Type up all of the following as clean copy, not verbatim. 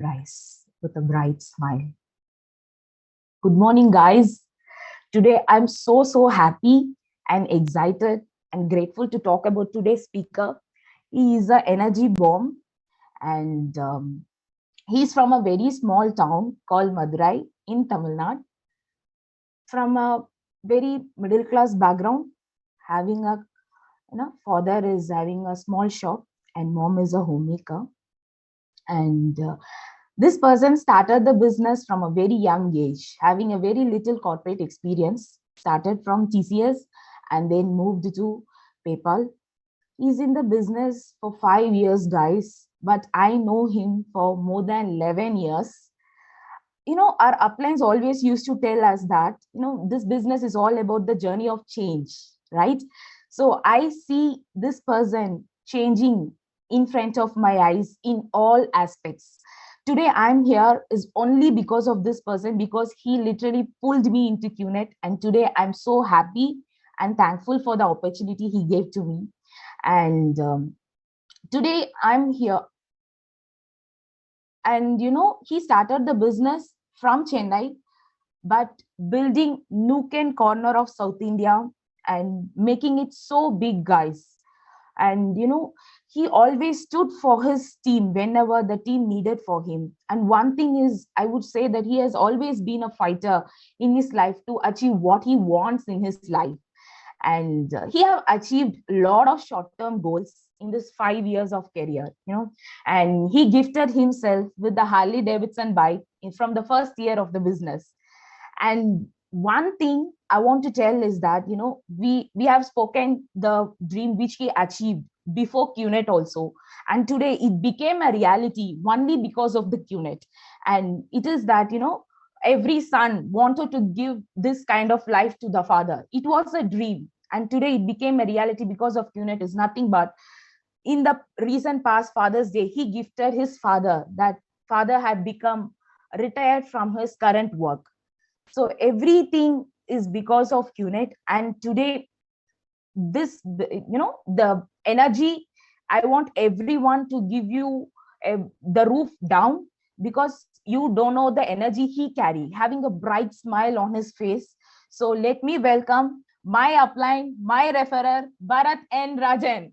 rise with a bright smile. Good morning, guys. Today, I'm so happy and excited and grateful to talk about today's speaker. He is an energy bomb, and he's from a very small town called Madurai in Tamil Nadu, from a very middle class background, having a father is having a small shop and mom is a homemaker. And this person started the business from a very young age, having a very little corporate experience, started from TCS and then moved to PayPal. He's in the business for 5 years, guys, but I know him for more than 11 years. Our uplines always used to tell us that, this business is all about the journey of change, right? So I see this person changing in front of my eyes in all aspects. Today I'm here is only because of this person, because he literally pulled me into QNet, and today I'm so happy and thankful for the opportunity he gave to me. And today I'm here, and he started the business from Chennai, but building nook and corner of South India and making it so big, guys. And he always stood for his team whenever the team needed for him. And one thing is, I would say that he has always been a fighter in his life to achieve what he wants in his life. And he have achieved a lot of short-term goals in this 5 years of career, and he gifted himself with the Harley Davidson bike from the first year of the business. And one thing I want to tell is that, we have spoken the dream which he achieved before QNet also. And today it became a reality only because of the QNet. And it is that, every son wanted to give this kind of life to the father. It was a dream. And today it became a reality because of QNet is nothing but, in the recent past Father's Day, he gifted his father. That father had become retired from his current work. So everything is because of QNet. And today, the energy, I want everyone to give you the roof down, because you don't know the energy he carry, having a bright smile on his face. So let me welcome my upline, my referrer, Bharat and Rajan.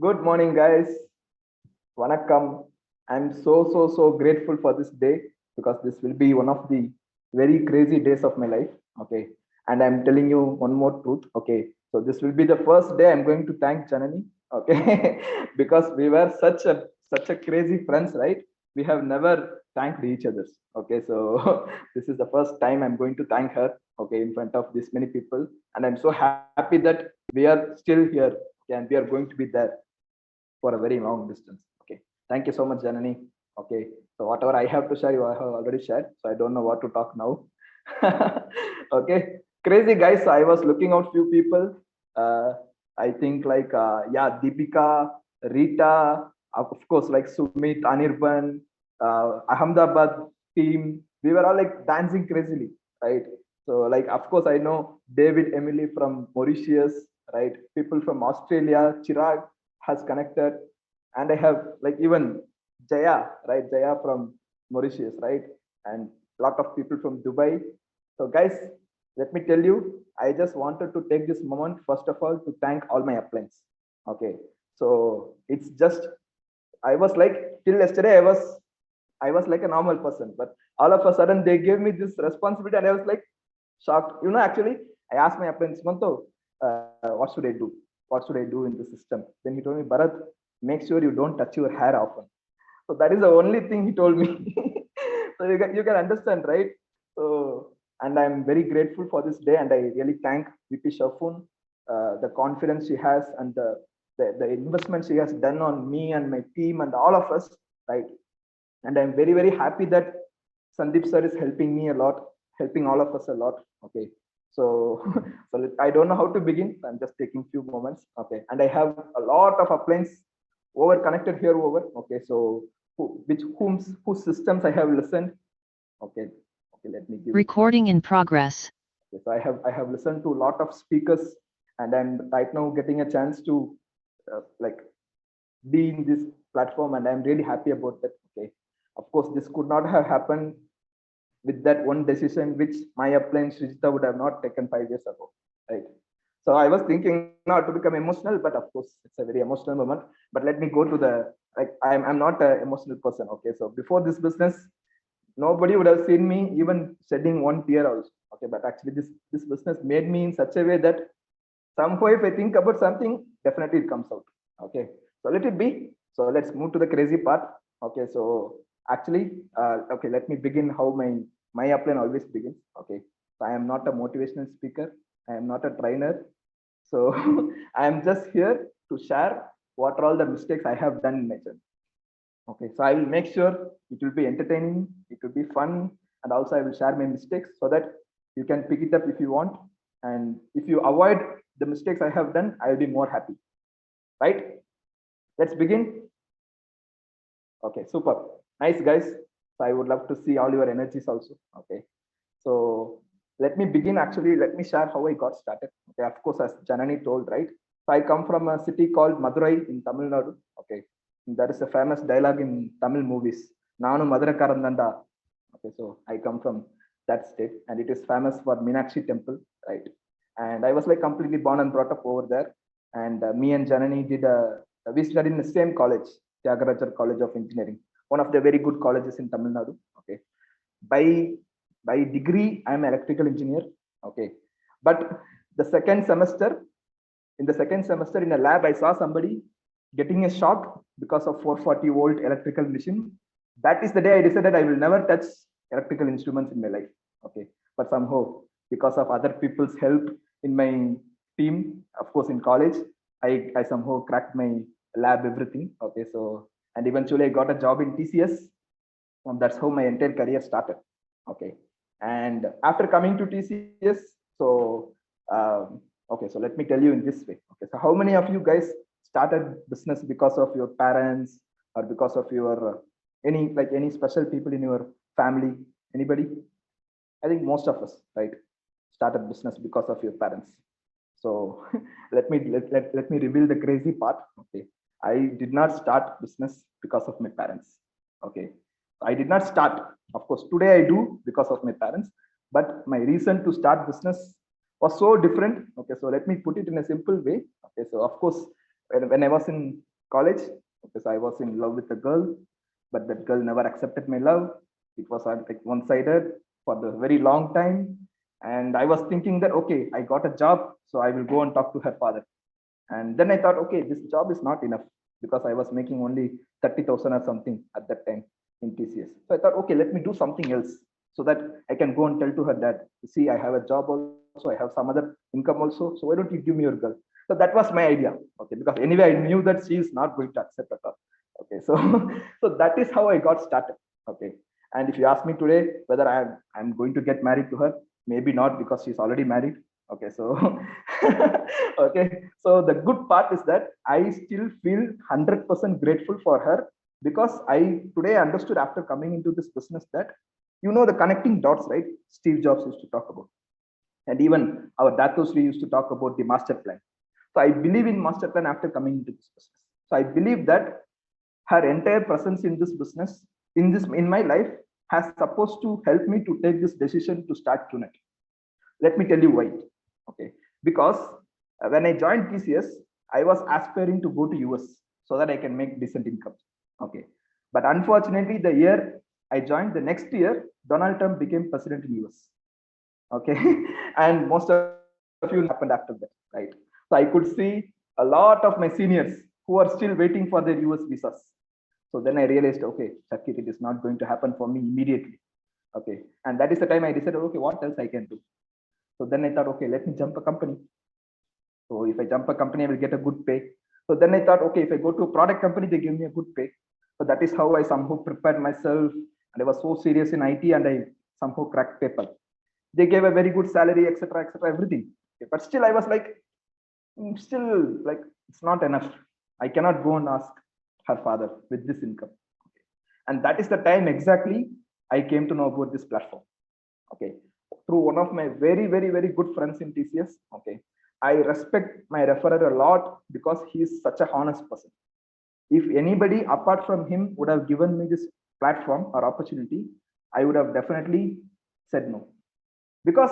Good morning, guys. Vanakkam. I'm so grateful for this day because this will be one of the very crazy days of my life. Okay. And I'm telling you one more truth. Okay. So this will be the first day I'm going to thank Janani. Okay. because we were such a crazy friends, right? We have never thanked each other. Okay. So this is the first time I'm going to thank her. Okay, in front of this many people. And I'm so happy that we are still here. Okay, and we are going to be there for a very long distance. Okay. Thank you so much, Janani. Okay. So whatever I have to share, you have already shared. So I don't know what to talk now. okay. Crazy guys. So I was looking out few people. I think like Deepika, Rita, of course, like Sumit, Anirban, Ahmedabad team. We were all like dancing crazily, right? So like of course I know David Emily from Mauritius, right? People from Australia, Chirag has connected, and I have like even Jaya, right? Jaya from Mauritius, right? And a lot of people from Dubai. So guys, let me tell you, I just wanted to take this moment first of all to thank all my uplines. Okay, so it's just I was like till yesterday I was like a normal person, but all of a sudden they gave me this responsibility, and I was like shocked. Actually, I asked my friend Sumanto, what should I do? What should I do in the system? Then he told me, Bharat, make sure you don't touch your hair often. So that is the only thing he told me. so you can understand, right? So, and I'm very grateful for this day, and I really thank VP Sharfun, the confidence she has, and the investment she has done on me and my team and all of us, right? And I'm very happy that Sandeep sir is helping me a lot, helping all of us a lot. Okay, So, I don't know how to begin. I'm just taking few moments. Okay, and I have a lot of appliances over connected here over. Okay, so whose systems I have listened. Okay, okay, let me give. Recording in progress. Okay, so I have listened to a lot of speakers, and I'm right now getting a chance to like be in this platform, and I'm really happy about that. Okay, of course, this could not have happened with that one decision which my appliance Srijita would have not taken 5 years ago, right? So I was thinking not to become emotional, but of course it's a very emotional moment. But let me go to the like I'm not an emotional person. Okay, so before this business, nobody would have seen me even shedding one tear also. Okay, but actually this business made me in such a way that somehow if I think about something, definitely it comes out. Okay, so let it be. So let's move to the crazy part. Okay, so actually, okay, let me begin how my upline always begins. Okay, so I am not a motivational speaker. I am not a trainer. So I am just here to share what are all the mistakes I have done in my journey. Okay, so I will make sure it will be entertaining, it will be fun, and also I will share my mistakes so that you can pick it up if you want. And if you avoid the mistakes I have done, I will be more happy. Right? Let's begin. Okay, super. Nice, guys. So I would love to see all your energies also. Okay. So let me begin. Actually, let me share how I got started. Okay, of course, as Janani told, right? So I come from a city called Madurai in Tamil Nadu. Okay. There is a famous dialogue in Tamil movies. Nanu Madura Karandanda. Okay, so I come from that state, and it is famous for Meenakshi Temple, right? And I was like completely born and brought up over there. And me and Janani we studied in the same college, Tyagarajar College of Engineering, one of the very good colleges in Tamil Nadu. Okay, by degree, I'm an electrical engineer. Okay, but the second semester, in the second semester in a lab, I saw somebody getting a shock because of 440-volt electrical machine. That is the day I decided I will never touch electrical instruments in my life. Okay, but somehow because of other people's help in my team, of course in college, I somehow cracked my lab everything. Okay, so and eventually I got a job in TCS. And that's how my entire career started. Okay, and after coming to TCS, so okay, so let me tell you in this way. Okay, so how many of you guys started business because of your parents or because of your any special people in your family? Anybody? I think most of us, right, started business because of your parents. So let me reveal the crazy part. Okay, I did not start business because of my parents. Okay, I did not start. Of course, today I do because of my parents, but my reason to start business was so different. Okay, so let me put it in a simple way. Okay, so of course, when I was in college, okay, so I was in love with a girl, but that girl never accepted my love. It was like one-sided for the very long time. And I was thinking that, okay, I got a job, so I will go and talk to her father. And then I thought, okay, this job is not enough because I was making only 30,000 or something at that time in TCS. So I thought, okay, let me do something else so that I can go and tell to her that, see, I have a job also, I have some other income also. So why don't you give me your girl? So that was my idea. Okay, because anyway, I knew that she is not going to accept at all. Okay, so so that is how I got started. Okay, and if you ask me today whether I'm going to get married to her, maybe not because she's already married. Okay, so okay, so the good part is that I still feel 100% grateful for her because I today understood after coming into this business that the connecting dots, right? Steve Jobs used to talk about, and even our Datos used to talk about the master plan. So I believe in master plan after coming into this business. So I believe that her entire presence in this business, in my life, has supposed to help me to take this decision to start Tunet. Let me tell you why. Okay, because when I joined TCS, I was aspiring to go to US so that I can make decent income. Okay, but unfortunately, the year I joined, the next year, Donald Trump became president in US. Okay, and most of you happened after that, right? So I could see a lot of my seniors who are still waiting for their US visas. So then I realized, okay, Sakit, it is not going to happen for me immediately. Okay, and that is the time I decided, okay, what else I can do? So then I thought, okay, let me jump a company. So if I jump a company, I will get a good pay. So then I thought, okay, if I go to a product company, they give me a good pay. So that is how I somehow prepared myself. And I was so serious in IT and I somehow cracked PayPal. They gave a very good salary, etc., etc., everything. Okay, but still, I was like, still, like, it's not enough. I cannot go and ask her father with this income. Okay. And that is the time exactly I came to know about this platform. Okay, through one of my very, very, very good friends in TCS. Okay, I respect my referrer a lot because he is such a honest person. If anybody apart from him would have given me this platform or opportunity, I would have definitely said no, because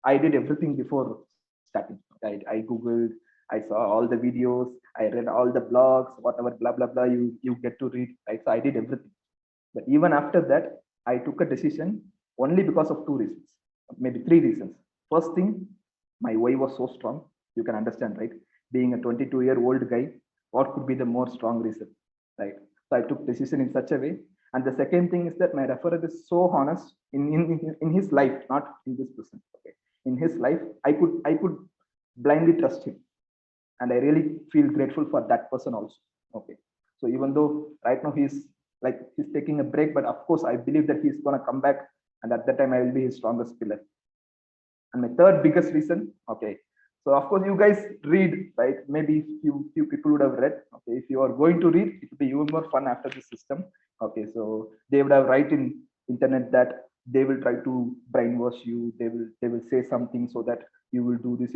I did everything before starting. I googled, I saw all the videos, I read all the blogs, whatever blah blah blah you get to read, right? So I did everything. But even after that, I took a decision only because of two reasons, maybe three reasons. First thing, my why was so strong. You can understand, right? Being a 22-year-old guy, what could be the more strong reason, right? So I took decision in such a way. And the second thing is that my referrer is so honest in his life, not in this person. Okay, in his life, I could blindly trust him, and I really feel grateful for that person also. Okay, so even though right now he's taking a break, but of course I believe that he's gonna come back, and at that time I will be his strongest pillar. And my third biggest reason, okay, so of course you guys read, right? Maybe few people would have read. Okay, if you are going to read, it will be even more fun after the system. Okay, so they would have write in internet that they will try to brainwash you. They will say something so that you will do this.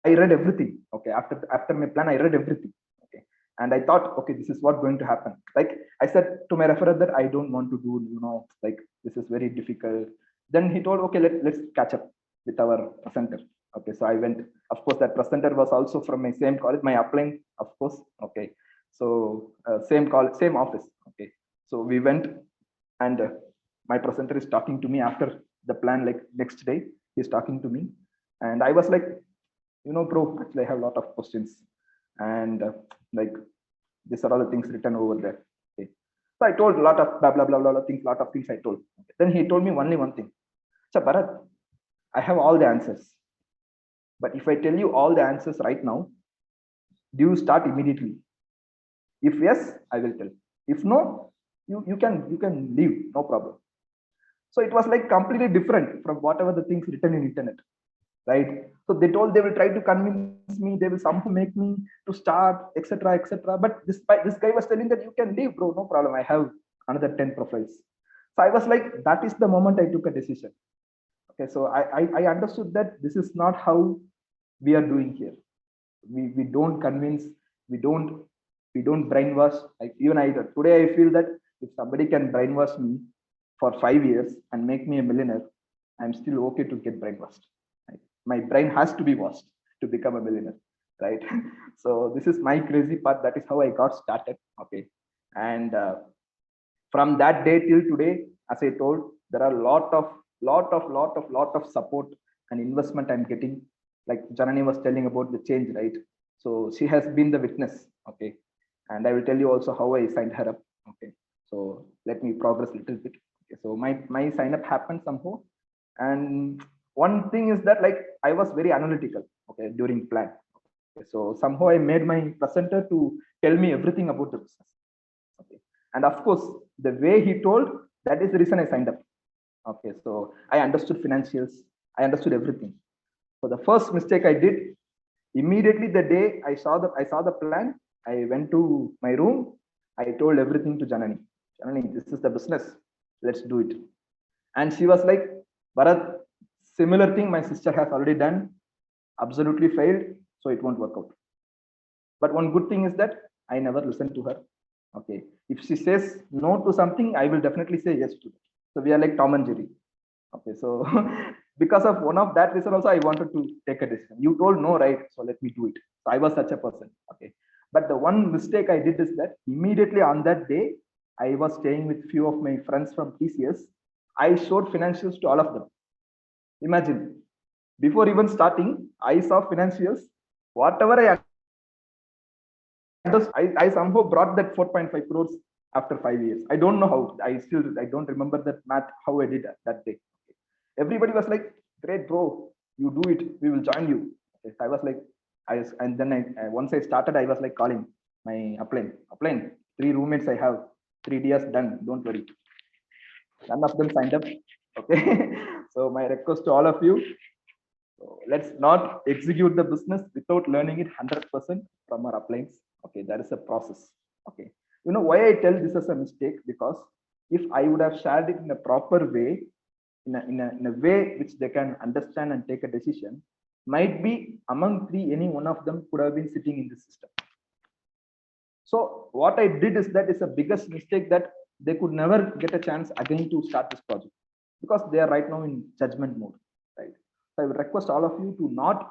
I read everything. Okay, after my plan, I read everything. Okay, and I thought, okay, this is what going to happen. Like I said to my referrer that I don't want to do, like this is very difficult. Then he told, okay, let's catch up with our presenter. Okay, so I went. Of course, that presenter was also from my same college, my upline, of course. Okay, so same college, same office. Okay, so we went, and my presenter is talking to me after the plan. Like next day, he's talking to me, and I was like, bro, actually, I have a lot of questions, and like these are all the things written over there. Okay, so I told a lot of blah blah blah blah, blah things, lot of things I told. Okay. Then he told me only one thing. So Bharat, I have all the answers. But if I tell you all the answers right now, do you start immediately? If yes, I will tell. If no, you can leave, no problem. So it was like completely different from whatever the things written in internet, right? So they told they will try to convince me, they will somehow make me to start, etc., etc. But this guy was telling that you can leave, bro, no problem. I have another 10 profiles. So I was like, that is the moment I took a decision. Okay, so I understood that this is not how we are doing here. We don't convince, we don't brainwash. Like even I today I feel that if somebody can brainwash me for 5 years and make me a millionaire, I'm still okay to get brainwashed. Right? My brain has to be washed to become a millionaire, right? So this is my crazy part. That is how I got started. Okay, and from that day till today, as I told, there are lot of support and investment I'm getting. Like Janani was telling about the change, right? So she has been the witness. Okay, and I will tell you also how I signed her up. Okay, so let me progress a little bit. Okay, so my sign up happened somehow, and one thing is that like I was very analytical. Okay, during plan. Okay, so somehow I made my presenter to tell me everything about the business. Okay, and of course the way he told, that is the reason I signed up. Okay, so I understood financials, I understood everything. So the first mistake I did, immediately the day I saw the plan, I went to my room, I told everything to Janani. Janani, this is the business, let's do it. And she was like, Bharat, similar thing my sister has already done, absolutely failed, so it won't work out. But one good thing is that I never listened to her. Okay, if she says no to something, I will definitely say yes to it. So we are like Tom and Jerry. Okay, so because of one of that reason also I wanted to take a decision. You told no, right? So let me do it. So I was such a person. Okay, but the one mistake I did is that immediately on that day, I was staying with few of my friends from TCS. I showed financials to all of them. Imagine, before even starting, I saw financials. Whatever I somehow brought that 4.5 crores after 5 years. I don't know how. I don't remember that math how I did that day. Everybody was like, "Great, bro, you do it. We will join you." Okay, so I was like, and then once I started, I was like calling my upline, 3 roommates I have, 3 years done. Don't worry. None of them signed up. Okay. So my request to all of you, so let's not execute the business without learning it 100% from our uplines. Okay, that is a process. Okay. You know why I tell this as a mistake? Because if I would have shared it in a proper way, in a way which they can understand and take a decision, might be among three, any one of them could have been sitting in this system. So what I did is that is the biggest mistake, that they could never get a chance again to start this project because they are right now in judgment mode, right? So I would request all of you to not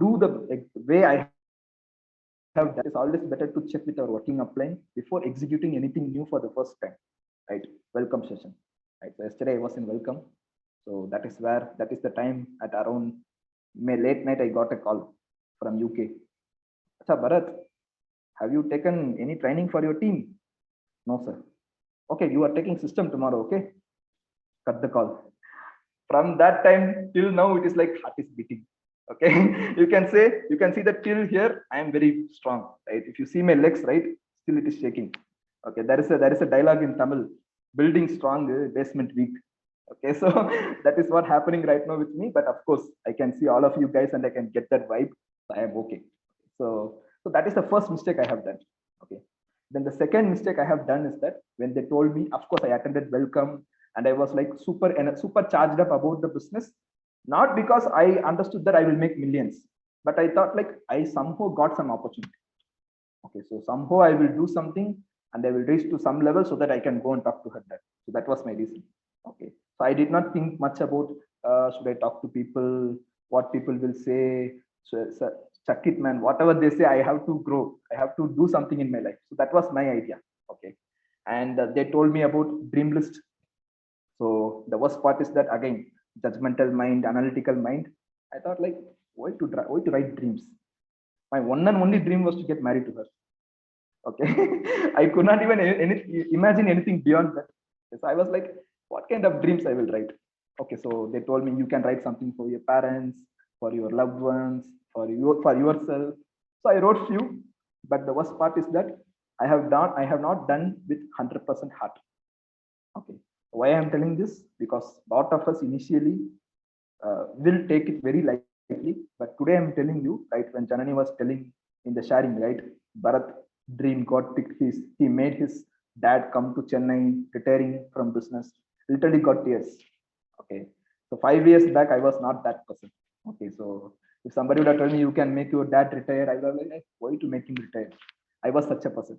do the way I have done. It's always better to check with our working upline before executing anything new for the first time, right? Welcome session, right? So yesterday I was in welcome, so that is the time at around late night I got a call from UK. Acha Bharat, have you taken any training for your team? No, sir. Okay, you are taking system tomorrow. Okay, cut the call. From that time till now, it is like heart is beating. Okay, you can see that till here I am very strong. Right? If you see my legs, right, still it is shaking. Okay, there is a dialogue in Tamil: building strong, basement weak. Okay, so that is what happening right now with me. But of course, I can see all of you guys and I can get that vibe. So I am okay. So that is the first mistake I have done. Okay. Then the second mistake I have done is that when they told me, of course, I attended welcome and I was like super charged up about the business. Not because I understood that I will make millions, but I thought like I somehow got some opportunity. Okay, so somehow I will do something and I will reach to some level so that I can go and talk to her. That so that was my reason. Okay, so I did not think much about should I talk to people, what people will say. So chuck it, man. Whatever they say, I have to grow. I have to do something in my life. So that was my idea. Okay, and they told me about dream list. So the worst part is that again, judgmental mind, analytical mind. I thought like, why to write dreams? My one and only dream was to get married to her. Okay, I could not even imagine anything beyond that. So I was like, what kind of dreams I will write? Okay, so they told me you can write something for your parents, for your loved ones, for yourself. So I wrote few, but the worst part is that I have not done with 100% heart. Okay, why I am telling this? Because lot of us initially will take it very lightly, but today I'm telling you, right? When Janani was telling in the sharing, right? Bharat dream got picked. He made his dad come to Chennai, retiring from business. Literally got tears. Okay, so 5 years back I was not that person. Okay, so if somebody would have told me you can make your dad retire, I would have like, hey, why to make him retire? I was such a person.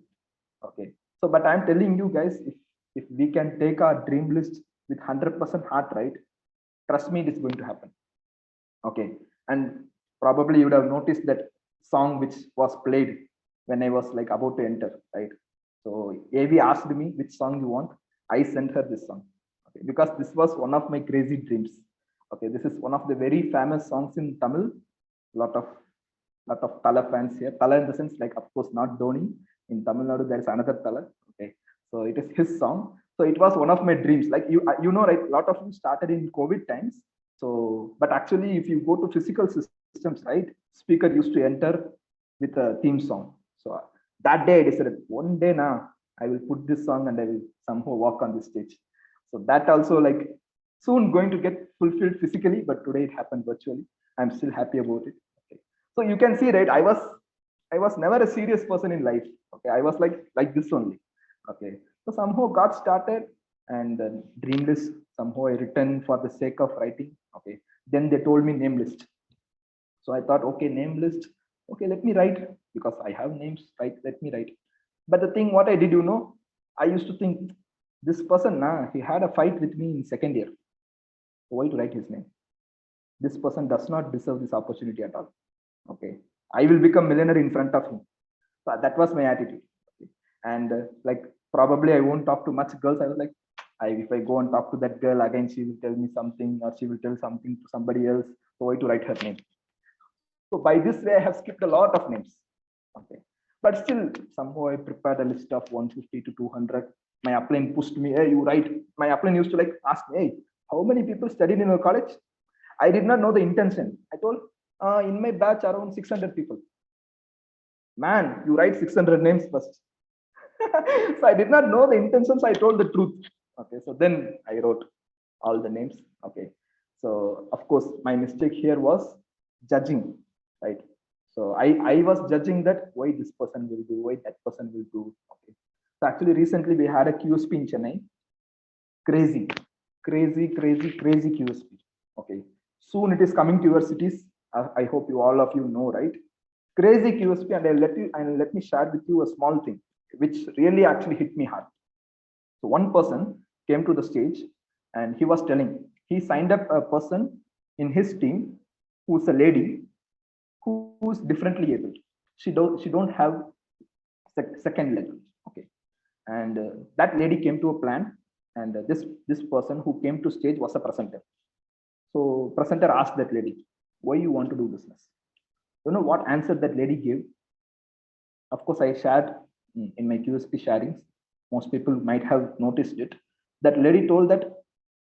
Okay, so but I'm telling you guys, if we can take our dream list with 100% heart, right? Trust me, it is going to happen. Okay, and probably you would have noticed that song which was played when I was like about to enter, right? So AV asked me which song you want. I sent her this song. Okay, because this was one of my crazy dreams. Okay, this is one of the very famous songs in Tamil. Lot of Tala fans here. Tala in the sense, like, of course, not Dhoni. In Tamil Nadu, there is another Tala. Okay, so it is his song. So it was one of my dreams. Like you know, right? A lot of you started in COVID times. So, but actually, if you go to physical systems, right, speaker used to enter with a theme song. So that day I decided, one day now I will put this song and I will somehow walk on the stage. So that also like soon going to get fulfilled physically, but today it happened virtually. I'm still happy about it. Okay. So you can see, right? I was never a serious person in life. Okay, I was like this only. Okay, so somehow got started, and dream list somehow I written for the sake of writing. Okay, then they told me name list. So I thought, okay, name list. Okay, let me write because I have names. Right, let me write. But the thing, what I did, I used to think this person, he had a fight with me in second year. Why to write his name? This person does not deserve this opportunity at all. Okay, I will become millionaire in front of him. So that was my attitude. Okay. And like probably I won't talk to much girls. I was like, if I go and talk to that girl again, she will tell me something or she will tell something to somebody else. So why to write her name? So by this way, I have skipped a lot of names. Okay, but still somehow I prepared a list of 150 to 200. My upline pushed me. Hey, you write. My upline used to like ask me, hey, how many people studied in your college? I did not know the intention. I told in my batch around 600 people. Man, you write 600 names first. So I did not know the intentions. I told the truth. Okay, so then I wrote all the names. Okay, so of course my mistake here was judging, right? So I was judging that why this person will do, why that person will do. Okay, so actually recently we had a QSP in Chennai. Crazy, crazy QSP. Okay, soon it is coming to your cities. I hope you all of you know, right? Crazy QSP, and let me share with you a small thing which really actually hit me hard. So one person came to the stage and he was telling he signed up a person in his team who's a lady who's differently able. She don't have second leg. Okay, and that lady came to a plan, and this person who came to stage was a presenter. So presenter asked that lady, "Why you want to do business?" You know what answer that lady gave? Of course, I shared in my QSP sharings. Most people might have noticed it. That lady told that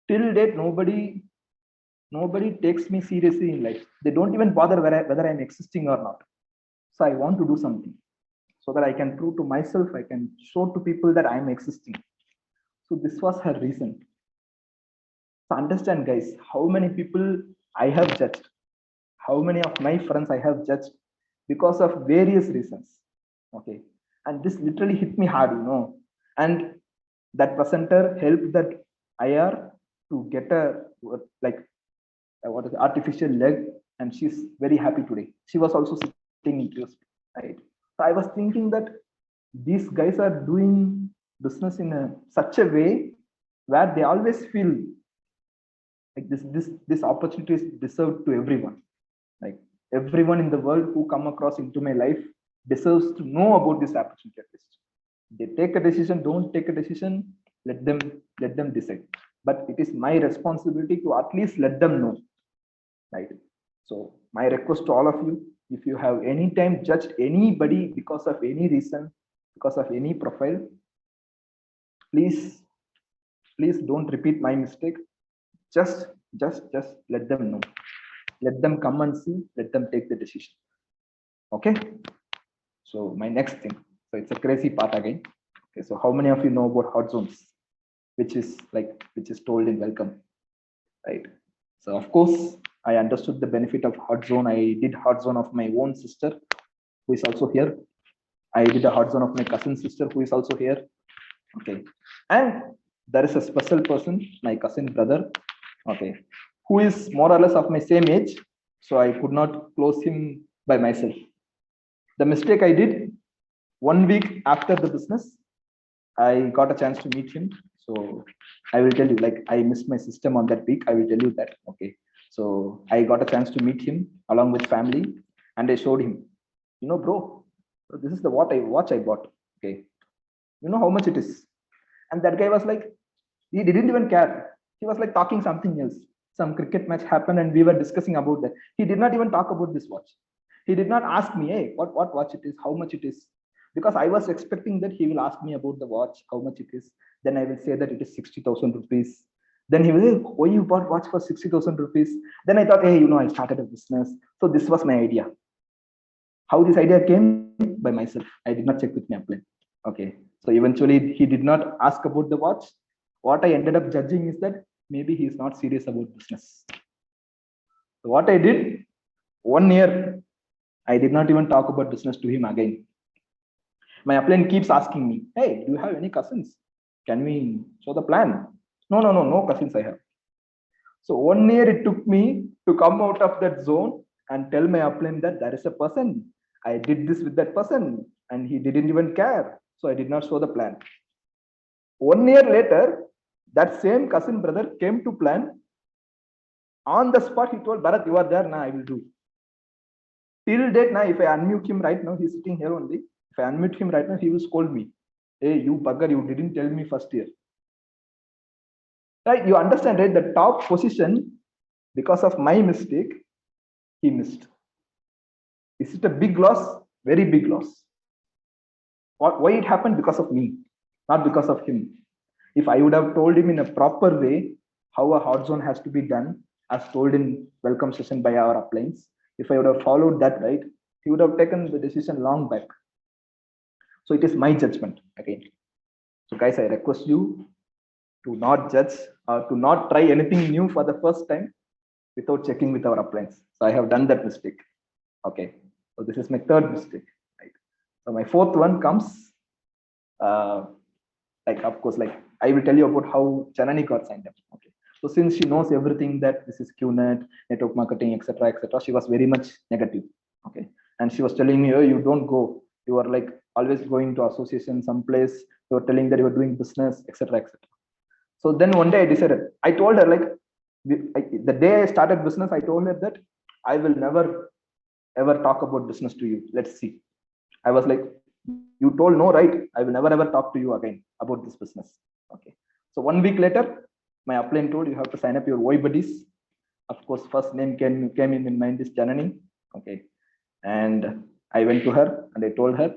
till date nobody takes me seriously in life. They don't even bother whether I'm existing or not. So I want to do something so that I can prove to myself, I can show to people that I'm existing. So this was her reason. So understand, guys, how many people I have judged, how many of my friends I have judged because of various reasons. Okay, and this literally hit me hard, And that presenter helped that IR to get a like what is artificial leg, and she's very happy today. She was also sitting in QSP, right? So I was thinking that these guys are doing business in such a way where they always feel like this opportunity is deserved to everyone. Like everyone in the world who come across into my life deserves to know about this opportunity at least. They take a decision, don't take a decision, let them decide. But it is my responsibility to at least let them know, right? So my request to all of you, if you have any time judged anybody because of any reason, because of any profile, please don't repeat my mistake. Just let them know. Let them come and see, let them take the decision. Okay, so my next thing, so it's a crazy part again. Okay, so how many of you know about hot zones, which is told in welcome, right? So of course I understood the benefit of hot zone. I did hot zone of my own sister who is also here. I did a hot zone of my cousin sister who is also here. Okay, and there is a special person, my cousin brother, okay, who is more or less of my same age, so I could not close him by myself. The mistake I did, 1 week after the business, I got a chance to meet him. So I will tell you, like, I missed my system on that week. I will tell you that. Okay, so I got a chance to meet him along with family, and I showed him, bro, this is the watch I bought. Okay, you know how much it is? And that guy was like, he didn't even care. He was like talking something else. Some cricket match happened and we were discussing about that. He did not even talk about this watch. He did not ask me, hey, what watch it is, how much it is, because I was expecting that he will ask me about the watch, how much it is. Then I will say that it is 60,000 rupees. Then he will say, why you bought watch for 60,000 rupees? Then I thought, hey, I started a business. So this was my idea. How this idea came? By myself. I did not check with my upline. Okay. So eventually he did not ask about the watch. What I ended up judging is that maybe he is not serious about business. So what I did, 1 year, I did not even talk about business to him again. My upline keeps asking me, hey, do you have any cousins? Can we show the plan? No cousins I have. So 1 year it took me to come out of that zone and tell my upline that there is a person. I did this with that person and he didn't even care. So I did not show the plan. 1 year later, that same cousin brother came to plan. On the spot, he told Bharat, you are there now, I will do. Till date now, if I unmute him right now, he's sitting here only. If I unmute him right now, he will scold me. Hey, you bugger, you didn't tell me first year. Right? You understand, right? The top position, because of my mistake, he missed. Is it a big loss? Very big loss. Why it happened? Because of me, not because of him. If I would have told him in a proper way how a hot zone has to be done, as told in welcome session by our uplines, if I would have followed that, right, he would have taken the decision long back. So it is my judgment again. So guys, I request you, to not judge or to not try anything new for the first time without checking with our appliance. So I have done that mistake. Okay. So this is my third mistake. Right. So my fourth one comes, like of course, like I will tell you about how Janani got signed up. Okay. So since she knows everything that this is QNet, network marketing, etc., she was very much negative. Okay. And she was telling me, oh, you don't go. You are like always going to association someplace. You are telling that you are doing business, etc. So then one day I decided, I told her like the day I started business, I told her that I will never ever talk about business to you. Let's see. I was like, you told no, right? I will never ever talk to you again about this business. Okay. So 1 week later, my upline told you have to sign up your Y buddies. Of course, first name came in mind is Janani. Okay. And I went to her and I told her,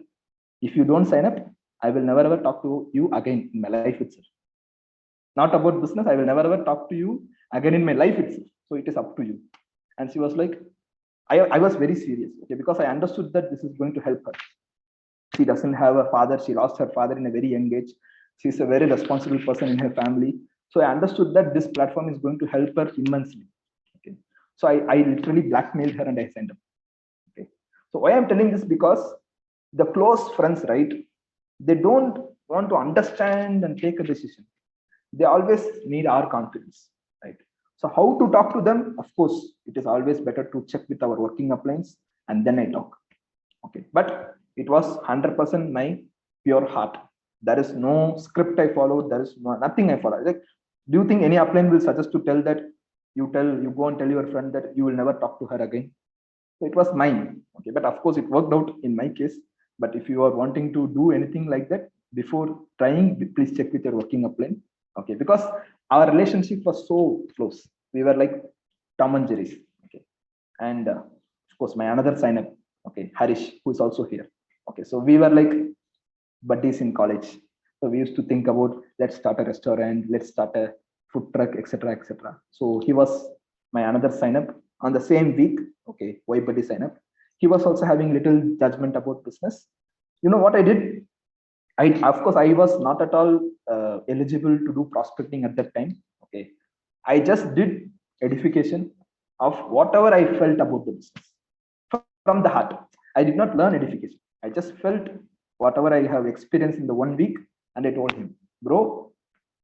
if you don't sign up, I will never ever talk to you again in my life itself. Not about business, I will never ever talk to you again in my life itself. So it is up to you. And she was like, I was very serious, okay, because I understood that this is going to help her. She doesn't have a father. She lost her father in a very young age. She's a very responsible person in her family. So I understood that this platform is going to help her immensely. Okay. So I literally blackmailed her and I signed up. Okay. So why I'm telling this, because the close friends, right? They don't want to understand and take a decision. They always need our confidence, right? So how to talk to them? Of course, it is always better to check with our working appliance and then I talk. Okay. But it was 100% my pure heart. There is no script I followed. There is nothing I followed. Like, do you think any upline will suggest to tell that you go and tell your friend that you will never talk to her again? So it was mine. Okay. But of course, it worked out in my case. But if you are wanting to do anything like that, before trying, please check with your working upline. Okay. Because our relationship was so close. We were like Tom and Jerry's. Okay. And of course, my another sign up, okay, Harish, who is also here. Okay, so we were like buddies in college. So we used to think about, let's start a restaurant, let's start a food truck, etc. So he was my another sign up on the same week. Okay, why buddy sign up? He was also having little judgment about business. You know what I did? Of course I was not at all eligible to do prospecting at that time. Okay, I just did edification of whatever I felt about the business from the heart. I did not learn edification. I just felt whatever I have experienced in the 1 week, and I told him, bro,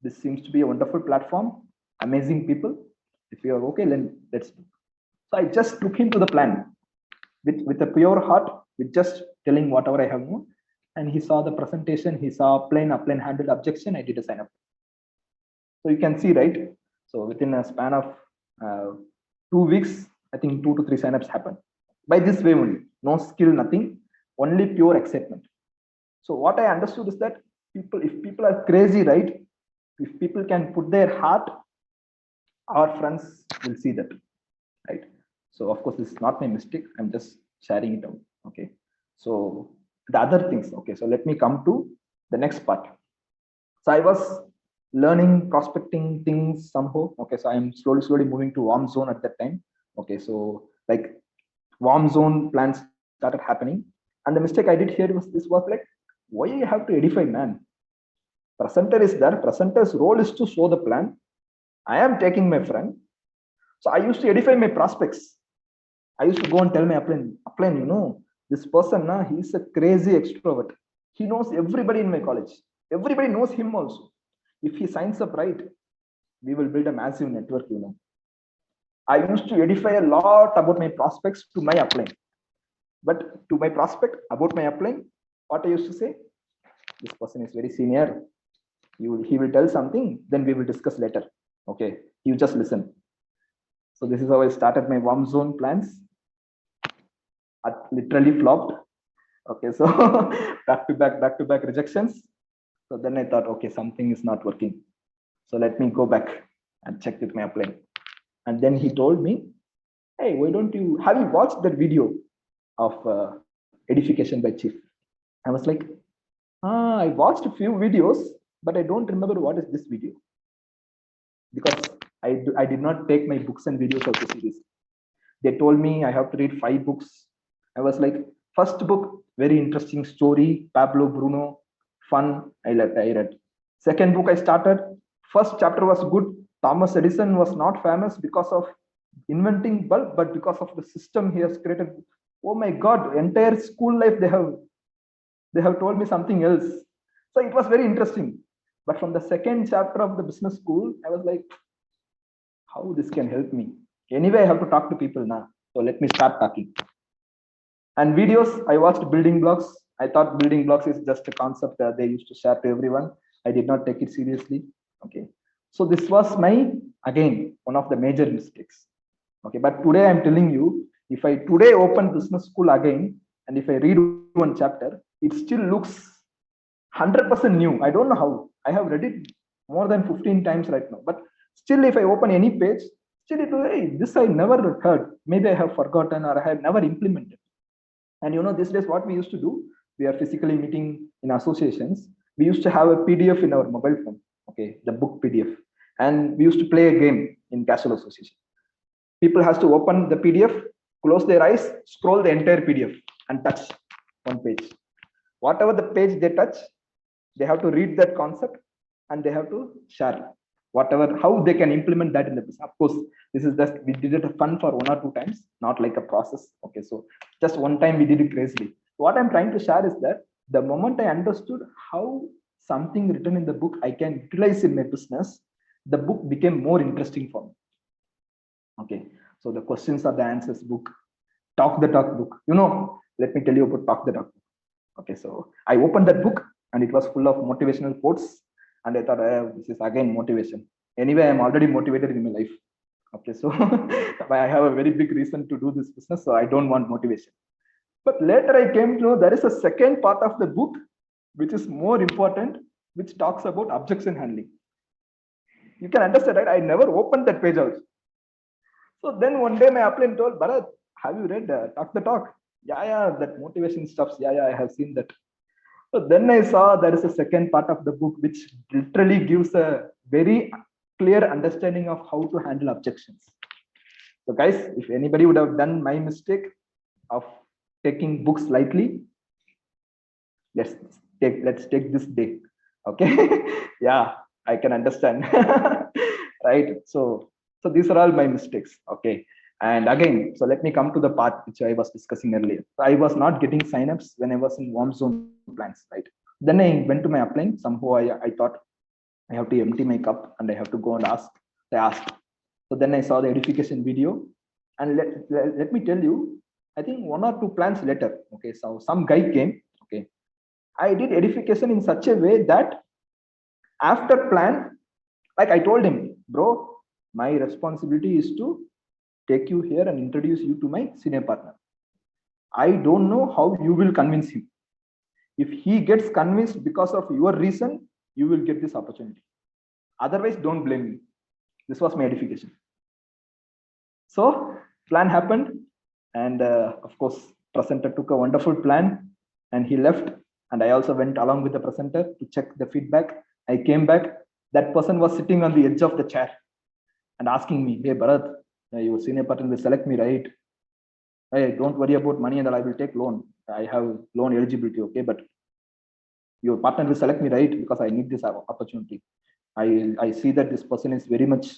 this seems to be a wonderful platform, amazing people. If you are okay, then let's do. So I just took him to the plan with a pure heart, with just telling whatever I have known. And he saw the presentation, he saw upline handled objection, I did a sign up. So you can see, right? So within a span of 2 weeks, I think 2 to 3 signups happened. By this way only, no skill, nothing, only pure excitement. So what I understood is that if people are crazy, right? If people can put their heart, our friends will see that, right? So of course, this is not my mistake. I'm just sharing it out. Okay. So the other things. Okay. So let me come to the next part. So I was learning prospecting things somehow. Okay. So I'm slowly moving to warm zone at that time. Okay. So like warm zone plans started happening. And the mistake I did here was this was like, why you have to edify, man? Presenter is there. Presenter's role is to show the plan. I am taking my friend. So I used to edify my prospects. I used to go and tell my upline, you know, this person, he's a crazy extrovert. He knows everybody in my college. Everybody knows him also. If he signs up right, we will build a massive network, you know. I used to edify a lot about my prospects to my upline. But to my prospect about my upline, what I used to say, this person is very senior. He will tell something, then we will discuss later. Okay, you just listen. So this is how I started my warm zone plans. I literally flopped. Okay, so back to back rejections. So then I thought, okay, something is not working. So let me go back and check with my upline. And then he told me, hey, why don't you, have you watched that video of edification by Chief? I was like, I watched a few videos, but I don't remember what is this video. Because I did not take my books and videos of the series. They told me I have to read 5 books. I was like, first book, very interesting story, Pablo Bruno, fun, I read. Second book I started, First chapter was good. Thomas Edison was not famous because of inventing bulb, but because of the system he has created. Oh my God, entire school life they have told me something else. So it was very interesting. But from the second chapter of the business school, I was like, how this can help me? Anyway, I have to talk to people now. So let me start talking. And videos, I watched building blocks. I thought building blocks is just a concept that they used to share to everyone. I did not take it seriously. Okay. So this was my, again, one of the major mistakes. Okay. But today I'm telling you, if I today open business school again, and if I read one chapter, it still looks 100% new. I don't know how. I have read it more than 15 times right now. But still, if I open any page, still it will, hey, this I never heard. Maybe I have forgotten or I have never implemented. And these days what we used to do, we are physically meeting in associations. We used to have a PDF in our mobile phone, okay, the book PDF. And we used to play a game in casual association. People has to open the PDF, close their eyes, scroll the entire PDF and touch one page. Whatever the page they touch, they have to read that concept and they have to share whatever, how they can implement that in the business. Of course, this is just, we did it fun for 1 or 2 times, not like a process. Okay, so just one time we did it crazily. What I'm trying to share is that the moment I understood how something written in the book I can utilize in my business, the book became more interesting for me. Okay, so the questions are the answers book, talk the talk book. Let me tell you about talk the talk book. Okay, so I opened that book and it was full of motivational quotes. And I thought, this is again motivation. Anyway, I'm already motivated in my life. Okay, so I have a very big reason to do this business, so I don't want motivation. But later I came to know there is a second part of the book, which is more important, which talks about objection handling. You can understand, right? I never opened that page also. So then one day my upline told, Bharat, have you read Talk the Talk? Yeah, that motivation stuff. Yeah, I have seen that. So then I saw there is a second part of the book which literally gives a very clear understanding of how to handle objections. So guys, if anybody would have done my mistake of taking books lightly, let's take this day. Okay. Yeah, I can understand. Right. So these are all my mistakes. Okay. And again, so let me come to the part which I was discussing earlier. I was not getting signups when I was in warm zone plans, right? Then I went to my upline. Somehow I thought I have to empty my cup and I have to go and ask. I asked. So then I saw the edification video. And let me tell you, I think 1 or 2 plans later, okay, so some guy came, okay. I did edification in such a way that after plan, like I told him, bro, my responsibility is to take you here and introduce you to my senior partner. I don't know how you will convince him. If he gets convinced because of your reason, you will get this opportunity. Otherwise, don't blame me. This was my edification. So plan happened. And of course, presenter took a wonderful plan and he left. And I also went along with the presenter to check the feedback. I came back. That person was sitting on the edge of the chair and asking me, hey, Bharat, your senior partner will select me, right? Hey, don't worry about money and I will take loan. I have loan eligibility, okay? But your partner will select me, right? Because I need this opportunity. I see that this person is very much,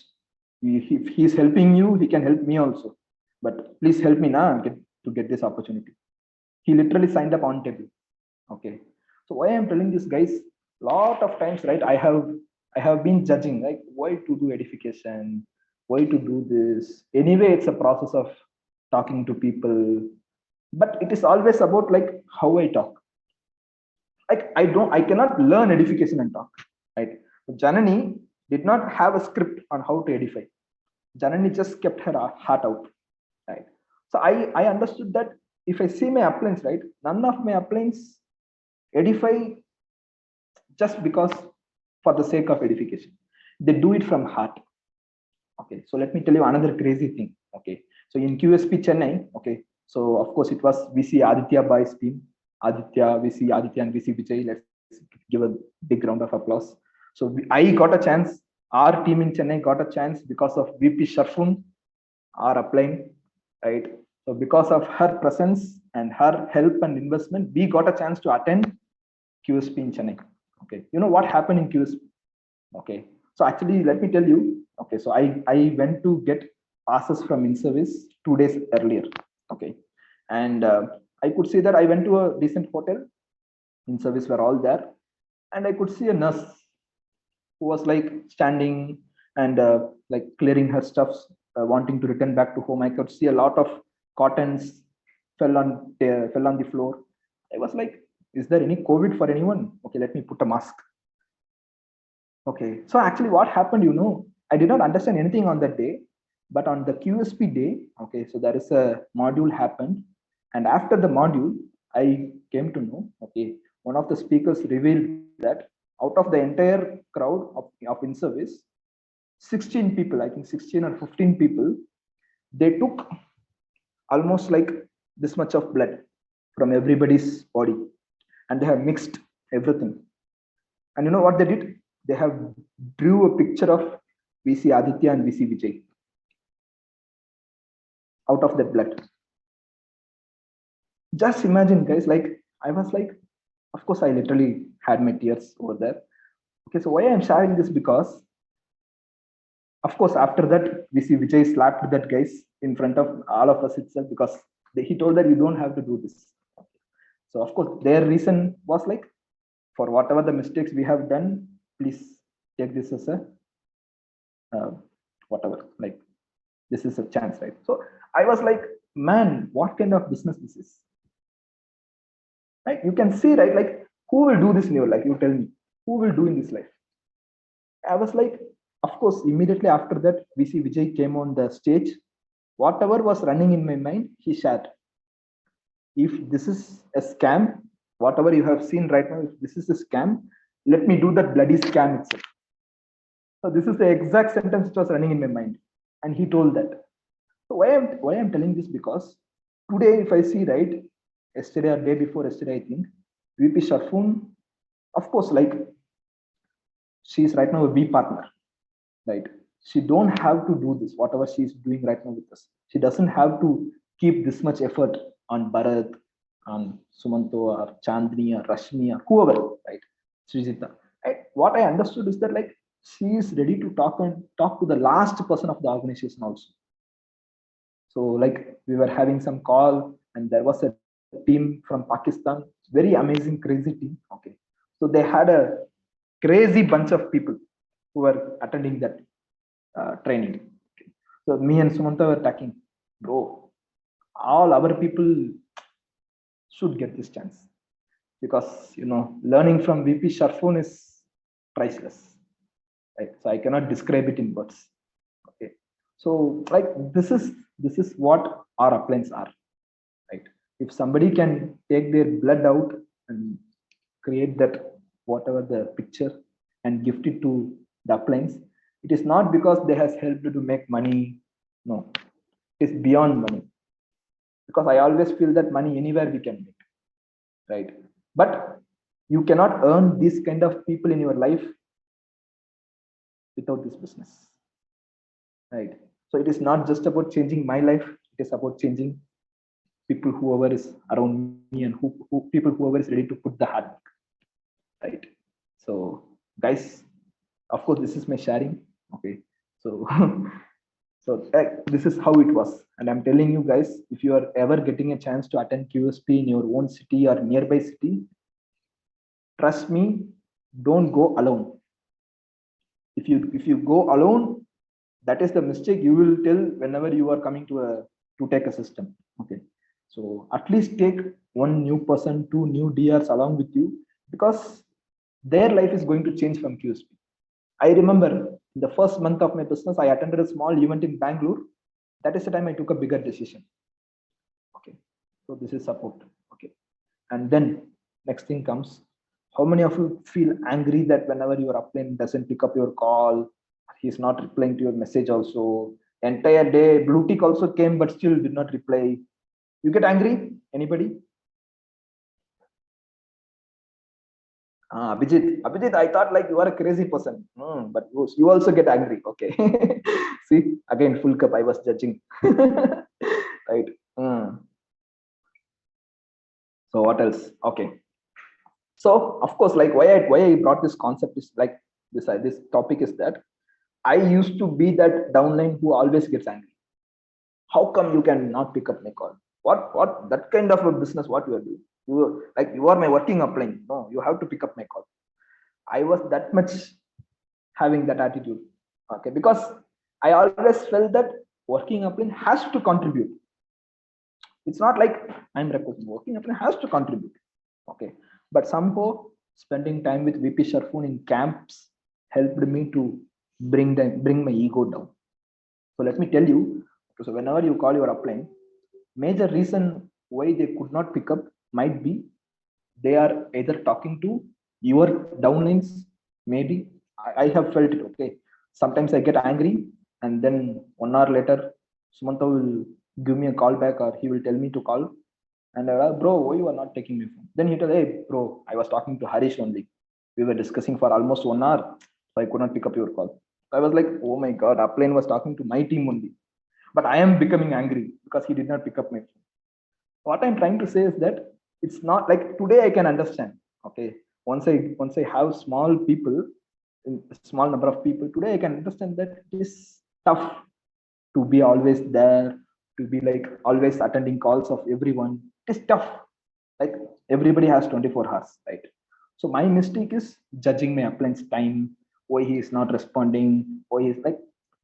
if he's helping you, he can help me also. But please help me now to get this opportunity. He literally signed up on table. Okay. So why I'm telling this, guys, lot of times, right? I have been judging, like, why to do edification, why to do this. Anyway, it's a process of talking to people, but it is always about like how I talk. Like I cannot learn edification and talk, right? Janani did not have a script on how to edify. Janani just kept her heart out, right? So I understood that if I see my uplines, right, none of my uplines edify just because for the sake of edification. They do it from heart. Okay, so let me tell you another crazy thing. Okay, so in QSP Chennai, okay, so of course it was VC Aditya Bai's team. VC Aditya and VC Vijay. Let's give a big round of applause. So I got a chance. Our team in Chennai got a chance because of VP Sharfun, our upline, right? So because of her presence and her help and investment, we got a chance to attend QSP in Chennai. Okay, you know what happened in QSP? Okay, So actually, let me tell you. Okay, so I went to get passes from in service 2 days earlier. Okay, and I could see that I went to a decent hotel. In service were all there, and I could see a nurse who was like standing and like clearing her stuffs, wanting to return back to home. I could see a lot of cottons fell on the floor. I was like, is there any COVID for anyone? Okay, let me put a mask. Okay, so actually, what happened? I did not understand anything on that day, but on the QSP day, okay, so there is a module happened, and after the module, I came to know. Okay, one of the speakers revealed that out of the entire crowd of in service, 16 people, I think 16 or 15 people, they took almost like this much of blood from everybody's body, and they have mixed everything. And you know what they did? They have drew a picture of VC Aditya and VC Vijay out of that blood. Just imagine, guys, like I was like, of course, I literally had my tears over there. Okay, so why I'm sharing this? Because of course, after that, VC Vijay slapped that guys in front of all of us itself, because he told that you don't have to do this. So of course, their reason was like, for whatever the mistakes we have done, please take this as a whatever, like this is a chance, right? So I was like, man, what kind of business this is, right? You can see, right? Like, who will do this in your life? You tell me, who will do in this life? I was like, of course, immediately after that, VC Vijay came on the stage. Whatever was running in my mind, he shared. If this is a scam, whatever you have seen right now, if this is a scam, let me do that bloody scam itself. So this is the exact sentence which was running in my mind, and he told that. So why I'm telling this? Because today, if I see, right, yesterday or day before yesterday, I think VP Sharfun, of course, like she's right now a B partner, right? She don't have to do this, whatever she's doing right now with us. She doesn't have to keep this much effort on Bharat, on Sumanto or Chandni or Rashmi or whoever, right? Srijita. Right? What I understood is that like she is ready to talk to the last person of the organization also. So like we were having some call, and there was a team from Pakistan, very amazing, crazy team. Okay, so they had a crazy bunch of people who were attending that training. Okay. So me and Sumanta were talking, bro, all our people should get this chance, because learning from VP Sharfun is priceless. Right? So I cannot describe it in words. Okay. So like this is what our uplines are. Right? If somebody can take their blood out and create that whatever the picture and gift it to the uplines, it is not because they has helped to make money. No, it's beyond money. Because I always feel that money anywhere we can make, right? But you cannot earn these kind of people in your life without this business, right? So it is not just about changing my life; it is about changing people whoever is around me, and people whoever is ready to put the hard work, right? So guys, of course, this is my sharing. Okay, so so this is how it was, and I'm telling you guys, if you are ever getting a chance to attend QSP in your own city or nearby city, trust me, don't go alone. If you go alone, that is the mistake you will tell whenever you are coming to take a system. Okay, so at least take one new person, two new DRs along with you, because their life is going to change from QSP. I remember in the first month of my business, I attended a small event in Bangalore. That is the time I took a bigger decision. Okay, so this is support. Okay, and then next thing comes. How many of you feel angry that whenever your upline doesn't pick up your call, he's not replying to your message also? Entire day, blue tick also came, but still did not reply. You get angry? Anybody? Abhijit, I thought like you are a crazy person, but you also get angry. Okay, see again, full cup. I was judging, right? So what else? Okay, so of course, like why I brought this concept is like this topic is that I used to be that downline who always gets angry. How come you can not pick up my call? What that kind of a business? What you are doing? You are my working upline. No, you have to pick up my call. I was that much having that attitude. Okay, because I always felt that working upline has to contribute. It's not like I'm requesting. Working upline has to contribute. Okay, but somehow spending time with VP Sharfun in camps helped me to bring my ego down. So let me tell you. So whenever you call your upline, major reason why they could not pick up might be they are either talking to your downlines. Maybe I have felt it. Okay, sometimes I get angry, and then 1 hour later, Sumanta will give me a call back, or he will tell me to call, and bro, why you are not taking my phone? Then he tell, hey bro, I was talking to Harish only. We were discussing for almost 1 hour, so I could not pick up your call. I was like, oh my god, upline was talking to my team only. But I am becoming angry because he did not pick up my phone. What I'm trying to say is that it's not like today I can understand. Okay, once I have small people, small number of people, today I can understand that it is tough to be always there, to be like always attending calls of everyone. It is tough. Like everybody has 24 hours, right? So my mistake is judging my upline's time, why he is not responding, why he's like,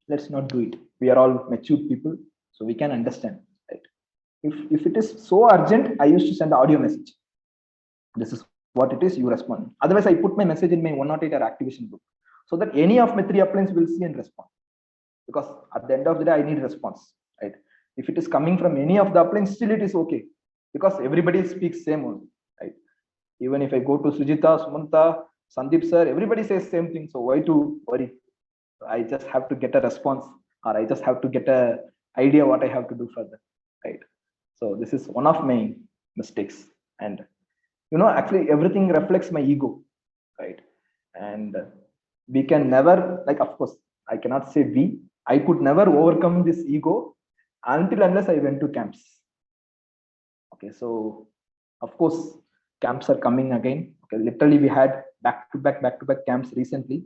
let's not do it. We are all mature people, so we can understand, right? If it is so urgent, I used to send audio message. This is what it is, you respond. Otherwise, I put my message in my 108 or activation group so that any of my 3 uplines will see and respond. Because at the end of the day, I need response, right? If it is coming from any of the uplines, still it is okay. Because everybody speaks same only, right? Even if I go to Sujita, Sumanta, Sandeep sir, everybody says same thing. So why to worry? I just have to get a response, or I just have to get a idea what I have to do further, right? So this is one of my mistakes, and actually everything reflects my ego, right? And we can never, like, of course, I cannot say I could never overcome this ego until unless I went to camps. Okay, so of course camps are coming again. Okay, literally we had back to back camps recently,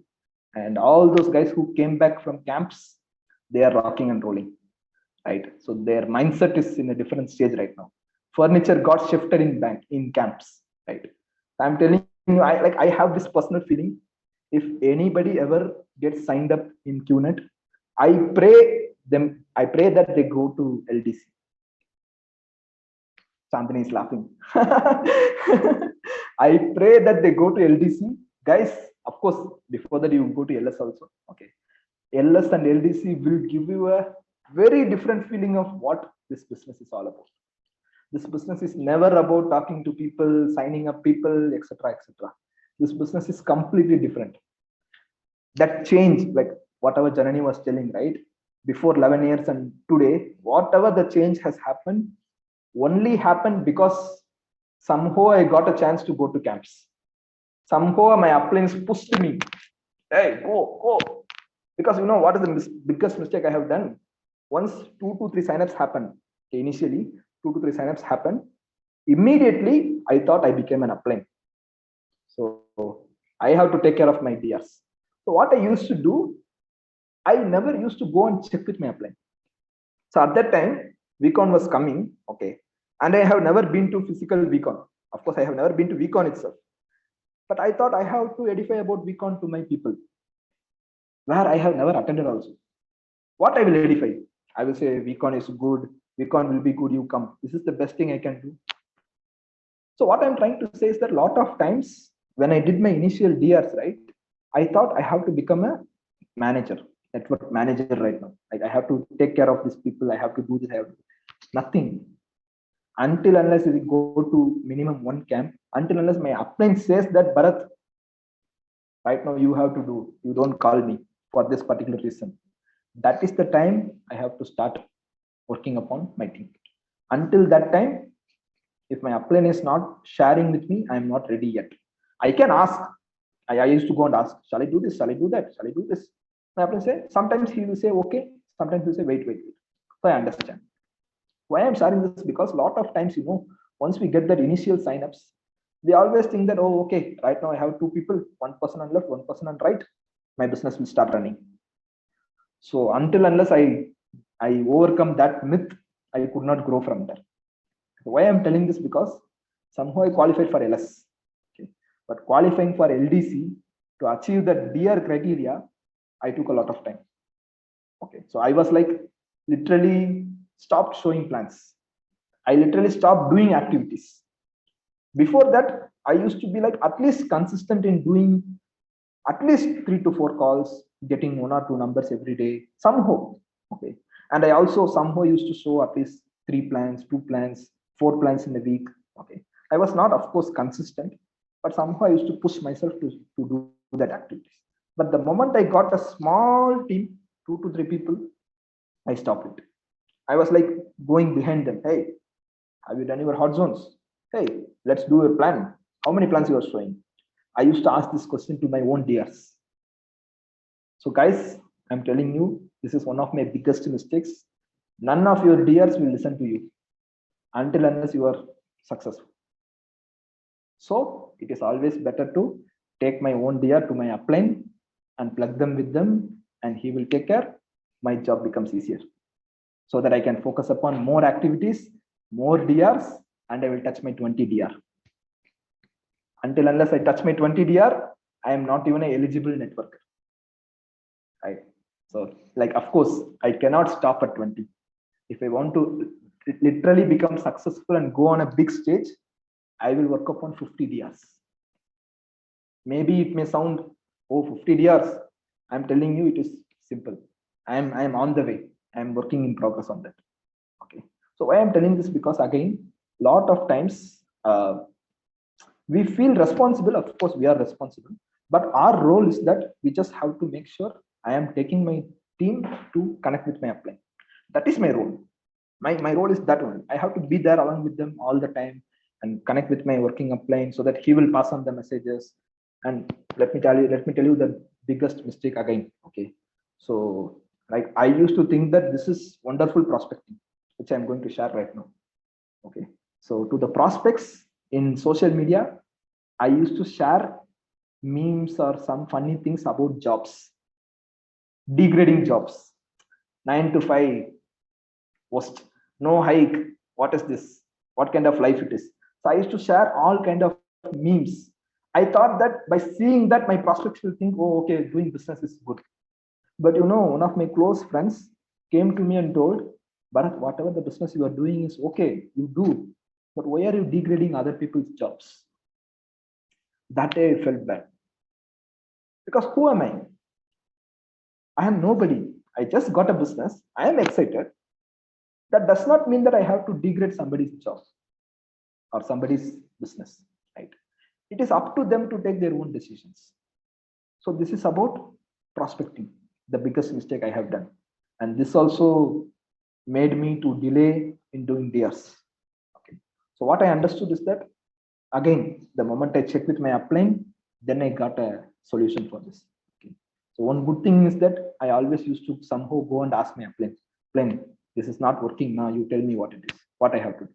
and all those guys who came back from camps, they are rocking and rolling, right? So their mindset is in a different stage right now. Furniture got shifted in camps, right? I'm telling you, I have this personal feeling. If anybody ever gets signed up in QNet, I pray that they go to LDC. Chandani is laughing. I pray that they go to LDC. Guys, of course, before that you go to LS also. Okay. LS and LDC will give you a very different feeling of what this business is all about. This business is never about talking to people, signing up people, etc., etc. This business is completely different. That change, like whatever Janani was telling, right? Before 11 years and today, whatever the change has happened, only happened because somehow I got a chance to go to camps. Somehow my uplines pushed me. Hey, go. Because what is the biggest mistake I have done? Once 2 to 3 signups happen, initially 2 to 3 signups happen, immediately I thought I became an upline. So I have to take care of my DRs. So what I used to do, I never used to go and check with my upline. So at that time, VCon was coming, okay, and I have never been to physical VCon. Of course, I have never been to VCon itself. But I thought I have to edify about VCon to my people, where I have never attended also. What I will edify? I will say VCon is good, VCon will be good, you come. This is the best thing I can do. So what I'm trying to say is that a lot of times when I did my initial DRs, right, I thought I have to become a manager, network manager right now. Like I have to take care of these people, I have to do this, I have to do. Nothing. Until unless we go to minimum 1 camp, until unless my upline says that Bharat, right now you have to do, you don't call me for this particular reason. That is the time I have to start working upon my team. Until that time, if my upline is not sharing with me, I am not ready yet. I can ask. I used to go and ask, shall I do this? Shall I do that? Shall I do this? My upline say, sometimes he will say, okay. Sometimes he will say, wait. So I understand. Why I'm sharing this? Because a lot of times, once we get that initial signups, we always think that, oh, okay, right now I have 2 people, 1 person on left, 1 person on right. my business will start running. So until unless I overcome that myth, I could not grow from there. Why I'm telling this? Because somehow I qualified for LS. Okay. But qualifying for LDC to achieve the DR criteria, I took a lot of time. Okay. So I was like literally stopped showing plans. I literally stopped doing activities. Before that, I used to be like at least consistent in doing at least 3 to 4 calls, getting 1 or 2 numbers every day, somehow. Okay. And I also somehow used to show at least 3 plans, 2 plans, 4 plans in a week. Okay. I was not, of course, consistent, but somehow I used to push myself to do that activities. But the moment I got a small team, 2 to 3 people, I stopped it. I was like going behind them. Hey, have you done your hot zones? Hey, let's do a plan. How many plans you are showing? I used to ask this question to my own DRs. So guys, I'm telling you, this is one of my biggest mistakes. None of your DRs will listen to you until unless you are successful. So it is always better to take my own DR to my upline and plug them with them, and he will take care. My job becomes easier so that I can focus upon more activities, more DRs, and I will touch my 20 DR. Until unless I touch my 20 DR, I am not even an eligible networker. Right? So, like, of course, I cannot stop at 20. If I want to literally become successful and go on a big stage, I will work upon 50 DRs. Maybe it may sound, oh, 50 DRs. I'm telling you, it is simple. I am on the way. I'm working in progress on that. Okay. So why I'm telling this? Because again, lot of times we feel responsible. Of course, we are responsible, but our role is that we just have to make sure I am taking my team to connect with my upline. That is my role. My role is that one. I have to be there along with them all the time and connect with my working upline so that he will pass on the messages. And let me tell you the biggest mistake again. Okay. So like I used to think that this is wonderful prospecting, which I'm going to share right now. Okay. So to the prospects in social media, I used to share memes or some funny things about jobs, degrading jobs, 9 to 5, worst, no hike. What is this? What kind of life it is? So I used to share all kind of memes. I thought that by seeing that, my prospects will think, oh, okay, doing business is good. But you know, one of my close friends came to me and told, Bharat, whatever the business you are doing is okay, you do. But why are you degrading other people's jobs? That day I felt bad. Because who am I? I am nobody. I just got a business. I am excited. That does not mean that I have to degrade somebody's job or somebody's business, right? It is up to them to take their own decisions. So this is about prospecting, the biggest mistake I have done. And this also made me to delay in doing DRs. Okay. So what I understood is that, again, the moment I check with my upline, then I got a solution for this. Okay. So one good thing is that I always used to somehow go and ask my upline, this is not working now, you tell me what it is, what I have to do.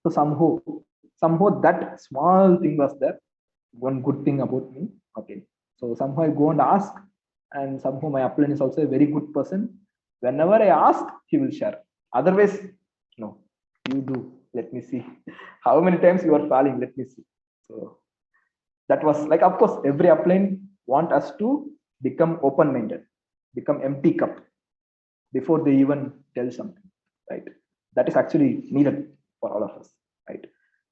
So somehow that small thing was there, one good thing about me. Okay. So somehow I go and ask, and somehow my upline is also a very good person. Whenever I ask, he will share. Otherwise, no, you do. Let me see. How many times you are falling? Let me see. So that was like, of course, every upline want us to become open-minded, become empty cup before they even tell something, right? That is actually needed for all of us, right?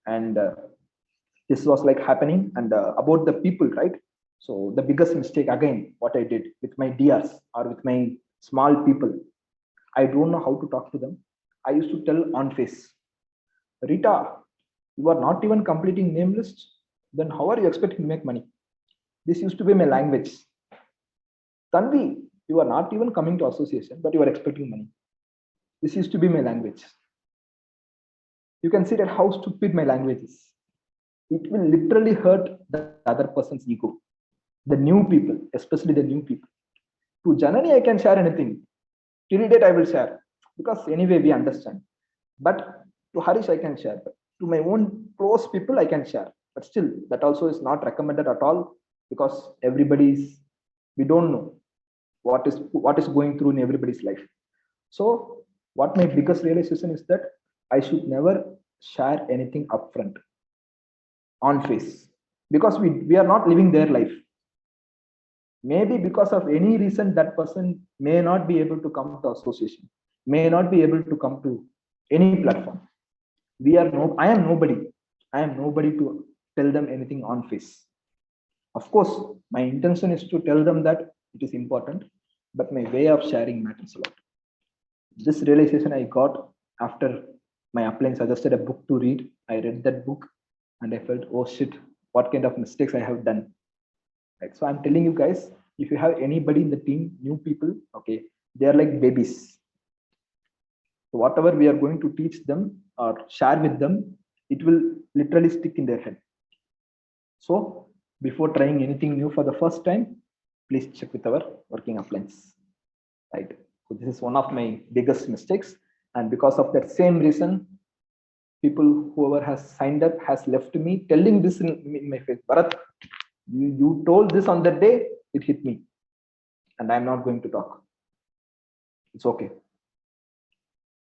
And this was like happening. And about the people, right? So the biggest mistake, again, what I did with my DRs or with my small people, I don't know how to talk to them. I used to tell on face, Rita, you are not even completing name lists. Then how are you expecting to make money? This used to be my language. Tanvi, you are not even coming to association, but you are expecting money. This used to be my language. You can see that how stupid my language is. It will literally hurt the other person's ego. The new people, especially the new people. To Janani, I can share anything. Till date, I will share. Because anyway, we understand. But to Harish, I can share. But to my own close people, I can share. But still, that also is not recommended at all, because everybody is We don't know what is going through in everybody's life. So what my biggest realization is that I should never share anything upfront on face, because we are not living their life. Maybe because of any reason that person may not be able to come to association, may not be able to come to any platform. I am nobody. I am nobody to tell them anything on face. Of course, my intention is to tell them that it is important, but my way of sharing matters a lot. This realization I got after my upline suggested a book to read. I read that book and I felt, oh shit, what kind of mistakes I have done. Right. So I'm telling you guys, if you have anybody in the team, new people, okay, they are like babies. So whatever we are going to teach them or share with them, it will literally stick in their head. So before trying anything new for the first time, please check with our working uplines. Right. So this is one of my biggest mistakes. And because of that same reason, people, whoever has signed up has left me telling this in my face. Bharat, you told this on that day, it hit me. And I'm not going to talk. It's okay.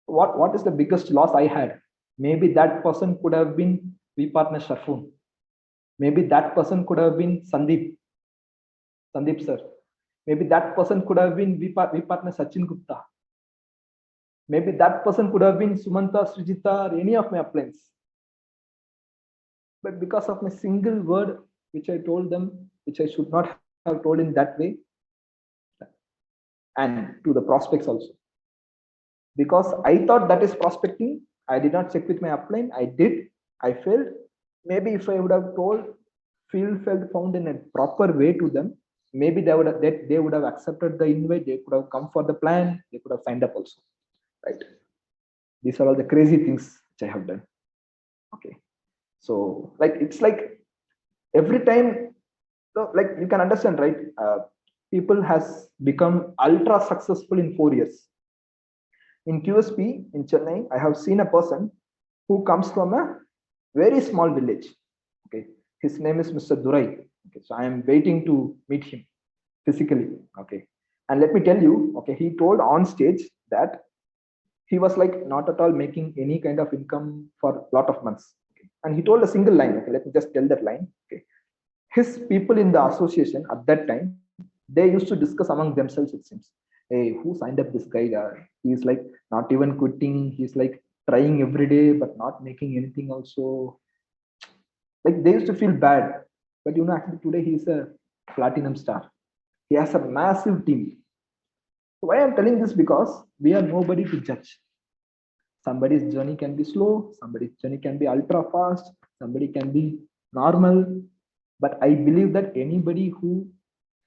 What is the biggest loss I had? Maybe that person could have been V partner Sharfun. Maybe that person could have been Sandeep sir. Maybe that person could have been V partner Sachin Gupta. Maybe that person could have been Sumanta, Srijita, or any of my uplines. But because of my single word, which I told them, which I should not have told in that way, and to the prospects also. Because I thought that is prospecting, I did not check with my upline. I did, I failed. Maybe if I would have told, felt found in a proper way to them, maybe they would have accepted the invite. They could have come for the plan. They could have signed up also, right? These are all the crazy things which I have done. Okay, so like it's like every time, so like you can understand, right? People has become ultra successful in 4 years. In QSP in Chennai, I have seen a person who comes from a very small village. Okay, his name is Mr. Durai. Okay, so I am waiting to meet him physically. Okay, and let me tell you, okay, he told on stage that he was like not at all making any kind of income for a lot of months. Okay, and he told a single line. Okay, let me just tell that line. Okay, his people in the association at that time, they used to discuss among themselves, it seems, hey, who signed up this guy? He's like not even quitting. He's like trying every day, but not making anything also. Like they used to feel bad. But actually today he's a platinum star. He has a massive team. So why I'm telling this? Because we are nobody to judge. Somebody's journey can be slow, somebody's journey can be ultra fast, somebody can be normal. But I believe that anybody who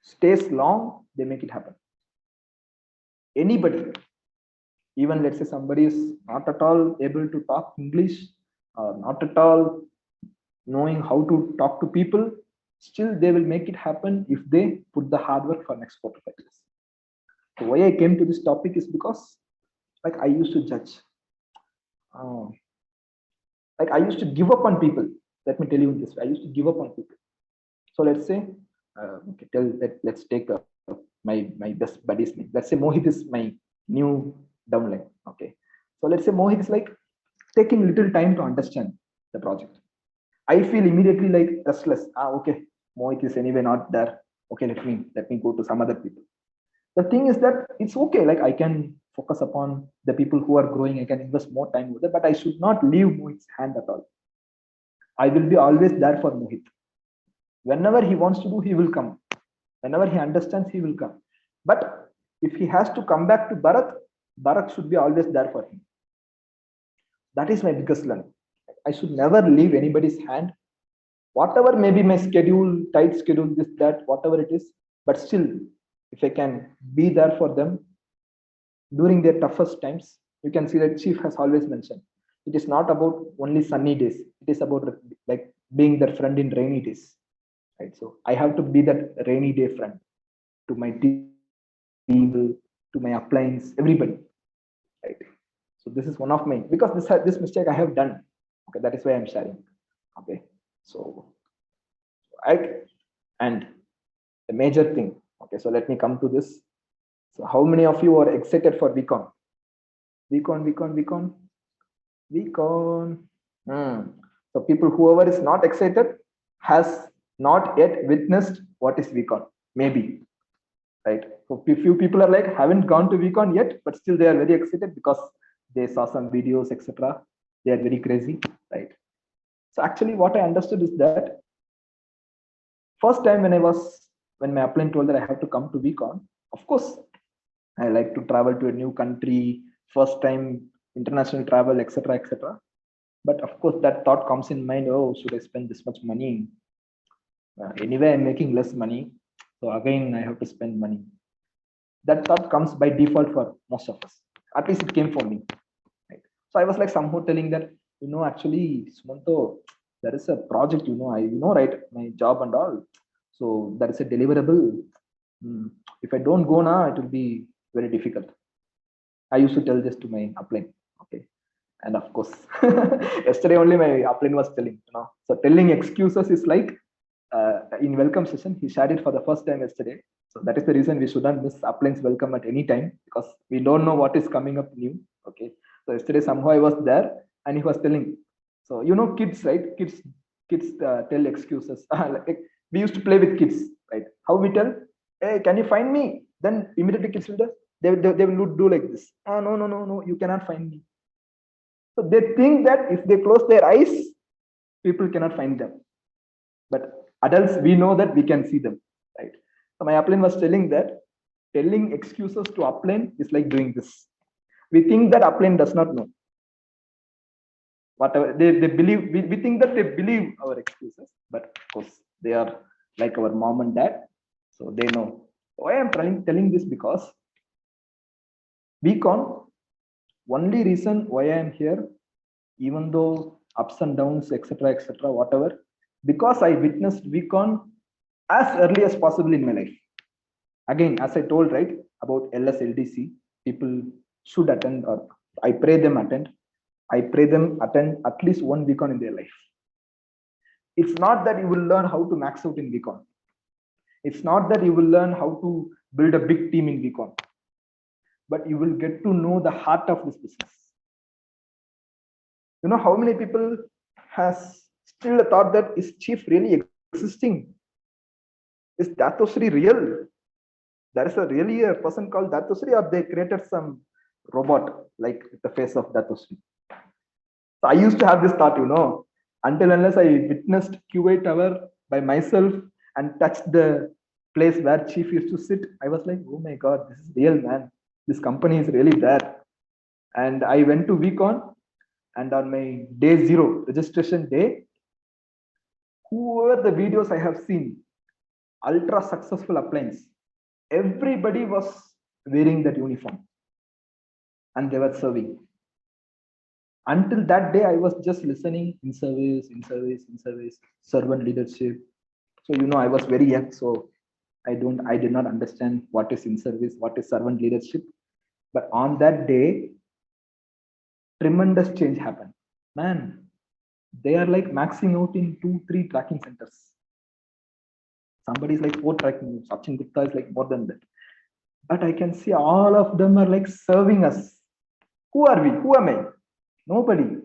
stays long, they make it happen. Anybody, even let's say somebody is not at all able to talk English, or not at all knowing how to talk to people, still they will make it happen if they put the hard work for next 4 to 5 years. So why I came to this topic is because like I used to judge. Like I used to give up on people. Let me tell you this. I used to give up on people. So let's say, let's take my best buddy's name. Let's say Mohit is my new downline. Okay. So let's say Mohit is like taking little time to understand the project. I feel immediately like restless. Okay, Mohit is anyway not there. Okay, let me go to some other people. The thing is that it's okay. Like I can focus upon the people who are growing. I can invest more time with it, but I should not leave Mohit's hand at all. I will be always there for Mohit. Whenever he wants to do, he will come. Whenever he understands, he will come. But if he has to come back to Bharat, Bharat should be always there for him. That is my biggest learning. I should never leave anybody's hand. Whatever may be my schedule, tight schedule, this, that, whatever it is, but still, if I can be there for them during their toughest times, you can see that Chief has always mentioned, it is not about only sunny days. It is about like being their friend in rainy days. Right. So I have to be that rainy day friend to my team, to my uplines, everybody. Right. So this is one of my, because this mistake I have done. Okay, that is why I'm sharing. Okay. So and the major thing, Okay, so let me come to this. So how many of you are excited for VCon? VCon. So people, whoever is not excited has not yet witnessed what is VCon. Maybe, right? So few people are like haven't gone to VCon yet, but still they are very excited because they saw some videos, etc. They are very crazy, right? So actually, what I understood is that first time when my upline told that I have to come to VCon, of course, I like to travel to a new country, first time international travel, etc., etc. But of course, that thought comes in mind. Oh, should I spend this much money? Anyway, I'm making less money, so again I have to spend money. That thought comes by default for most of us. At least it came for me. Right? So I was like somehow telling that, actually, Sumanto, there is a project, right, my job and all. So there is a deliverable. If I don't go now, it will be very difficult. I used to tell this to my upline. Okay. And of course, yesterday only my upline was telling, So telling excuses is like in welcome session, he shared it for the first time yesterday. So that is the reason we shouldn't miss upline's welcome at any time because we don't know what is coming up new. Okay. So yesterday somehow I was there and he was telling. So kids, right? Kids tell excuses. Like, we used to play with kids, right? How we tell, hey, can you find me? Then immediately kids will do, they will do like this. Oh, no, you cannot find me. So they think that if they close their eyes, people cannot find them. But adults, we know that we can see them, right? So my upline was telling that telling excuses to upline is like doing this. We think that upline does not know. Whatever they believe, we think that they believe our excuses, but of course they are like our mom and dad, so they know. Why I'm telling this because VCon, only reason why I am here, even though ups and downs, etc., whatever, because I witnessed VCon as early as possible in my life. Again, as I told, right, about LSLDC, people should attend, or I pray them attend. I pray them attend at least one VCon in their life. It's not that you will learn how to max out in VCon. It's not that you will learn how to build a big team in VCon, but you will get to know the heart of this business. How many people has still a thought that is chief really existing? Is Datosri real? There is really a person called Datosri, or they created some robot like the face of Datosri? So I used to have this thought, until unless I witnessed QA Tower by myself and touched the place where Chief used to sit, I was like, oh my God, this is real, man. This company is really there. And I went to VCon, and on my day 0, registration day, whoever the videos I have seen, ultra successful uplines, everybody was wearing that uniform and they were serving. Until that day, I was just listening in service, servant leadership. So, I was very young, so I did not understand what is in service, what is servant leadership. But on that day, tremendous change happened. Man, they are like maxing out in 2-3 tracking centers. Somebody is like 4 tracking, Sachin Gupta is like more than that. But I can see all of them are like serving us. Who are we? Who am I? Nobody.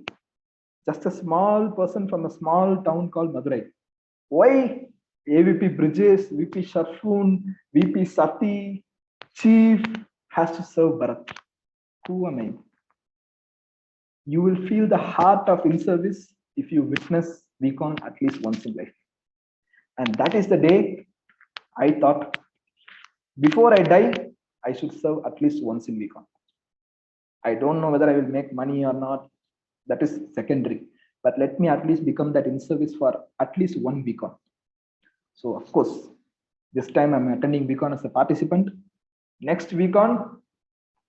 Just a small person from a small town called Madurai. Why AVP Bridges, VP Sharfun, VP Sati, Chief has to serve Bharat? Who am I? You will feel the heart of in-service if you witness VCon at least once in life. And that is the day I thought, before I die, I should serve at least once in VCon. I don't know whether I will make money or not. That is secondary. But let me at least become that in-service for at least one VCon. So, of course, this time I'm attending VCon as a participant. Next VCon,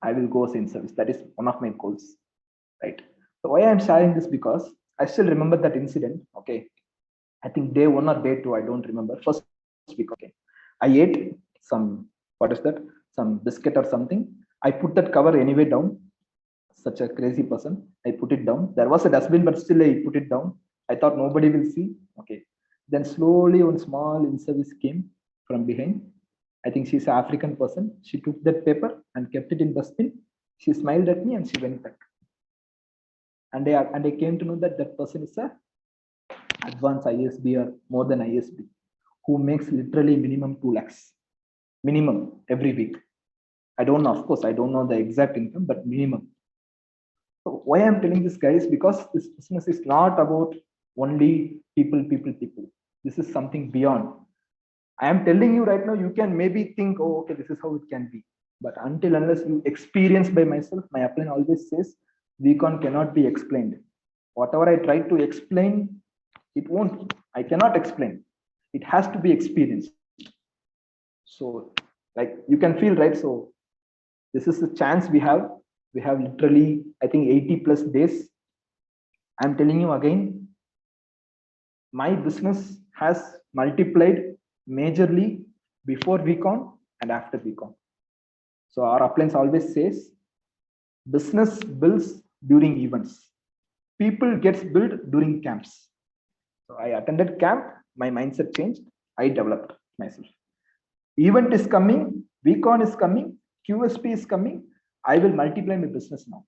I will go as in-service. That is one of my goals, right? So why I'm sharing this, because I still remember that incident. Okay, I think day 1 or day 2, I don't remember. First week, okay, I ate some, what is that? Some biscuit or something. I put that cover anyway down. Such a crazy person. I put it down. There was a dustbin, but still I put it down. I thought nobody will see. Okay. Then slowly one small in-service came from behind I think she's an African person. She took that paper and kept it in dustbin. She smiled at me and she went back. And I came to know that that person is a advanced ISB or more than ISB, who makes literally minimum 2 lakhs minimum every week. I don't know, of course, I don't know the exact income, but minimum. So why I'm telling this, guys, because this business is not about only people. This is something beyond. I am telling you right now, you can maybe think, oh, okay, this is how it can be. But until unless you experience by myself, my upline always says, VCon cannot be explained. Whatever I try to explain, it won't. I cannot explain. It has to be experienced. So, like, you can feel, right? So, this is the chance we have. We have literally, I think, 80 plus days. I'm telling you again, my business has multiplied majorly before VCon and after VCon. So our uplines always says, business builds during events. People gets built during camps. So I attended camp, my mindset changed, I developed myself. Event is coming, VCon is coming, QSP is coming, I will multiply my business now.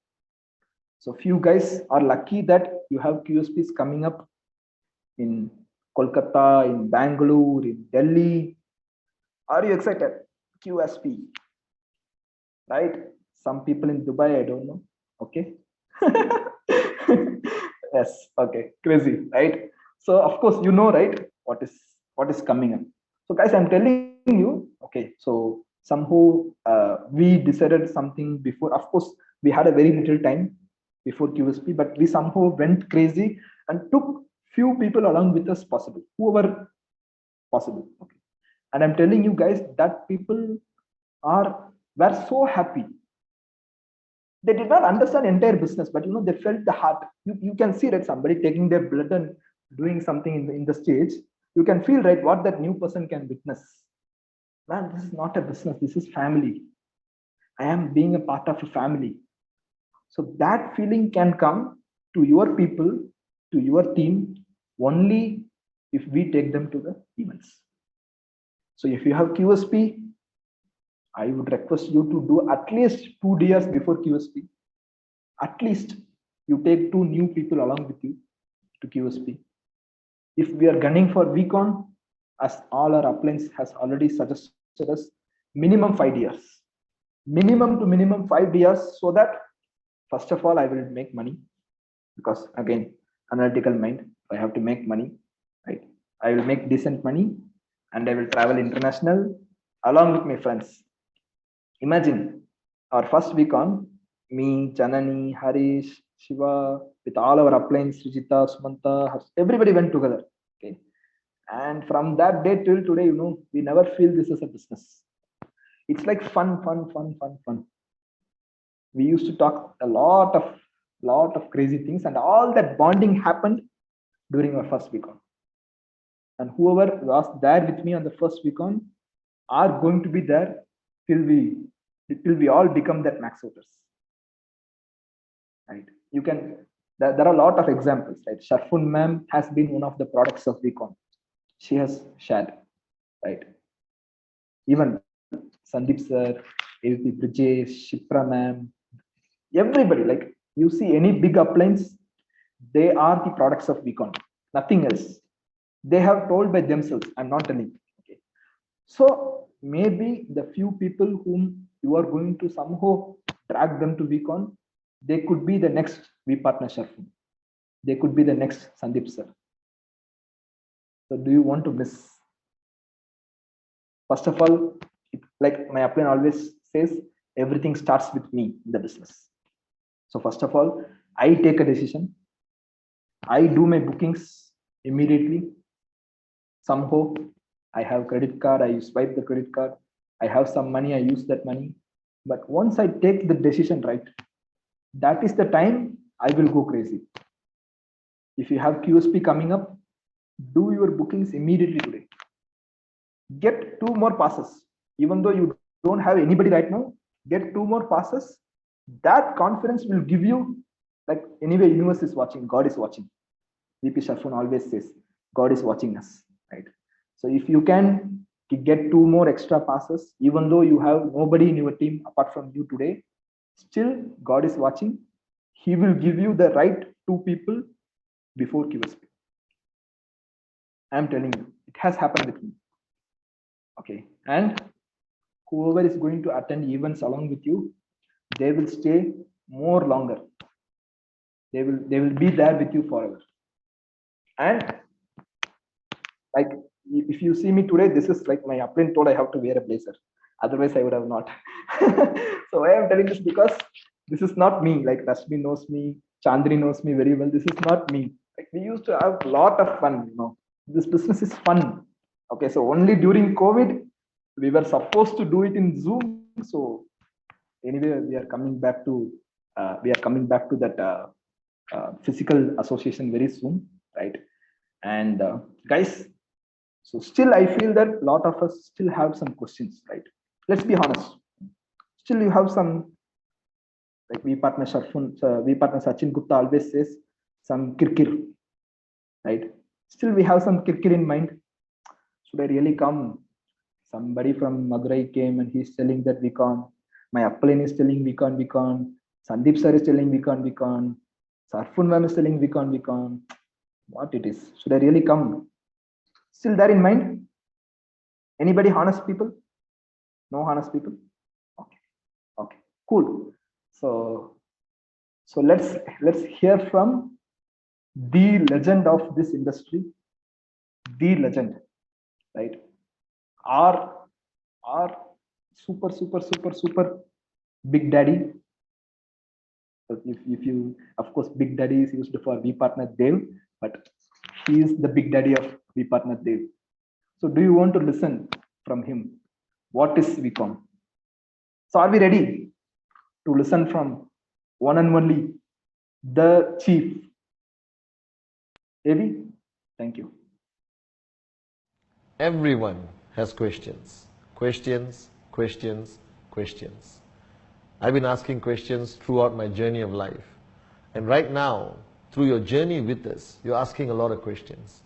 So few guys are lucky that you have QSPs coming up in Kolkata, in Bangalore, in Delhi. Are you excited? QSP, right? Some people in Dubai, I don't know. Okay. Yes, okay, crazy, right? So of course, you know, right, what is coming up. So guys, I'm telling you, okay, so somehow we decided something before. Of course, we had a very little time before QSP, but we somehow went crazy and took few people along with us possible, whoever possible. Okay. And I'm telling you guys that people were so happy. They did not understand entire business, but they felt the heart. You can see that somebody taking their blood and doing something in the stage. You can feel, right, what that new person can witness. Man, this is not a business, this is family. I am being a part of a family. So that feeling can come to your people, to your team, only if we take them to the events. So if you have QSP, I would request you to do at least 2 years before QSP. At least you take 2 new people along with you to QSP. If we are gunning for VCon, as all our uplines has already suggested us, minimum 5 years. Minimum to minimum 5 years, so that first of all, I will make money, because again, analytical mind, I have to make money, right? I will make decent money and I will travel international along with my friends. Imagine our first VCon, me, Janani, Harish, Shiva, with all our uplines, Srijita, Sumanta, everybody went together. Okay. And from that day till today, we never feel this is a business. It's like fun. We used to talk a lot of crazy things, and all that bonding happened during our first VCon. And whoever was there with me on the first VCon are going to be there till we all become that max voters. Right? There are a lot of examples, right? Sharfun ma'am has been one of the products of VCon. She has shared, right? Even Sandeep sir, AVP Brijesh, Shipra ma'am, everybody, like, you see any big uplines, they are the products of VCon, nothing else. They have told by themselves, I'm not telling. Okay. So maybe the few people whom you are going to somehow drag them to VCon, they could be the next V partner Sharfun. They could be the next Sandeep sir. So do you want to miss? First of all, like my upline always says, everything starts with me in the business. So first of all, I take a decision. I do my bookings immediately. Somehow I have credit card, I swipe the credit card. I have some money, I use that money. But once I take the decision, right, that is the time I will go crazy. If you have QSP coming up, do your bookings immediately today. Get 2 more passes. Even though you don't have anybody right now, get 2 more passes. That confidence will give you, like, anyway, universe is watching, God is watching. VP Sharfun always says, God is watching us, right? So if you can get 2 more extra passes, even though you have nobody in your team apart from you today, still God is watching. He will give you the right 2 people before QSP. I'm telling you, it has happened with me. Okay, and whoever is going to attend events along with you, they will stay more longer. They will be there with you forever. And like, if you see me today, this is like my upline told I have to wear a blazer. Otherwise, I would have not. So I am telling this because this is not me. Like Ruskim knows me, Chandri knows me very well. This is not me. Like we used to have a lot of fun. This business is fun. Okay, so only during COVID, we were supposed to do it in Zoom. So anyway, we are coming back to that physical association very soon, right? And guys, so still I feel that a lot of us still have some questions, right? Let's be honest. Still you have some, like we partner Sharfun, we partner Sachin Gupta always says some kirkir, right? Still we have some kirkir in mind. Should I really come? Somebody from Madurai came and he's telling that we can't. My upline is telling we can't. Sandeep sir is telling we can't. Sharfun ma'am is telling we can't. What it is? Should I really come? Still there in mind? Anybody honest people? No honest people? Okay, cool. So let's hear from the legend of this industry, the legend, right? Our super big daddy. If you, of course, big daddy is used for V partner Dev, but he is the big daddy of V partner Dev. So do you want to listen from him? What is VCon? So are we ready to listen from one and only the chief? AV, thank you. Everyone has questions. I've been asking questions throughout my journey of life. And right now, through your journey with us, you're asking a lot of questions.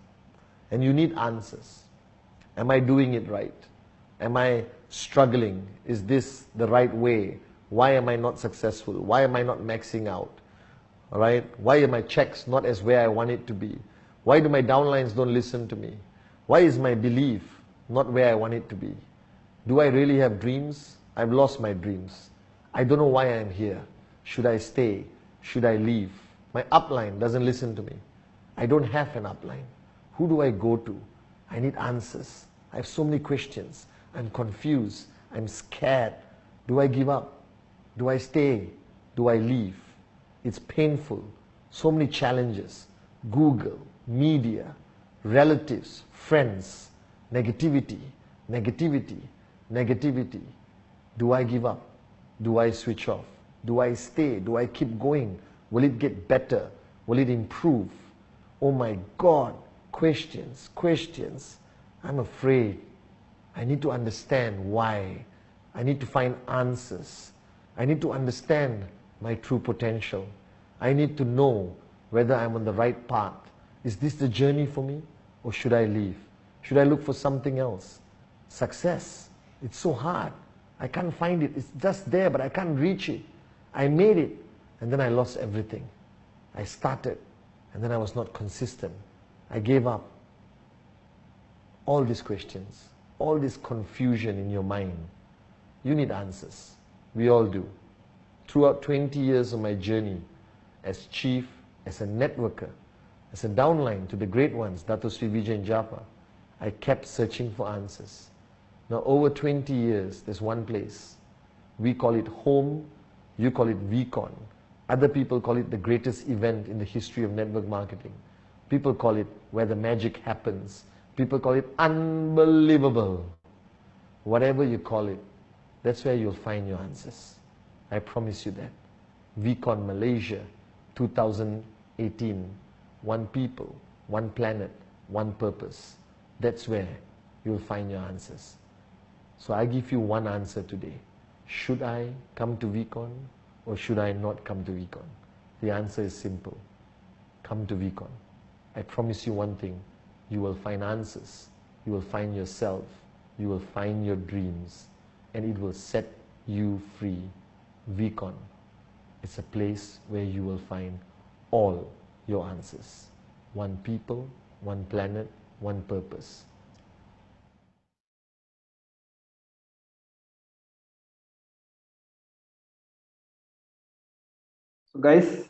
And you need answers. Am I doing it right? Am I struggling? Is this the right way? Why am I not successful? Why am I not maxing out? All right? Why are my checks not as where I want it to be? Why do my downlines don't listen to me? Why is my belief not where I want it to be? Do I really have dreams? I've lost my dreams. I don't know why I'm here. Should I stay? Should I leave? My upline doesn't listen to me. I don't have an upline. Who do I go to? I need answers. I have so many questions. I'm confused. I'm scared. Do I give up? Do I stay? Do I leave? It's painful. So many challenges. Google, media, relatives, friends, negativity. Do I give up? Do I switch off? Do I stay? Do I keep going? Will it get better? Will it improve? Oh my God, questions. I'm afraid. I need to understand why. I need to find answers. I need to understand my true potential. I need to know whether I'm on the right path. Is this the journey for me? Or should I leave? Should I look for something else? Success. It's so hard. I can't find it. It's just there, but I can't reach it. I made it, and then I lost everything. I started, and then I was not consistent. I gave up. All these questions, all this confusion in your mind, you need answers. We all do. Throughout 20 years of my journey as chief, as a networker, as a downline to the great ones, Dato Sri Vijay and Japa, I kept searching for answers. Now over 20 years, there's one place. We call it home, you call it VCon. Other people call it the greatest event in the history of network marketing. People call it where the magic happens. People call it unbelievable. Whatever you call it, that's where you'll find your answers. I promise you that. VCon Malaysia 2018. One people, one planet, one purpose. That's where you'll find your answers. So I give you one answer today. Should I come to VCon or should I not come to VCon? The answer is simple. Come to VCon. I promise you one thing. You will find answers. You will find yourself. you will find your dreams, and it will set you free. Vicon, it's a place where you will find all your answers. One people, one planet, one purpose. So guys,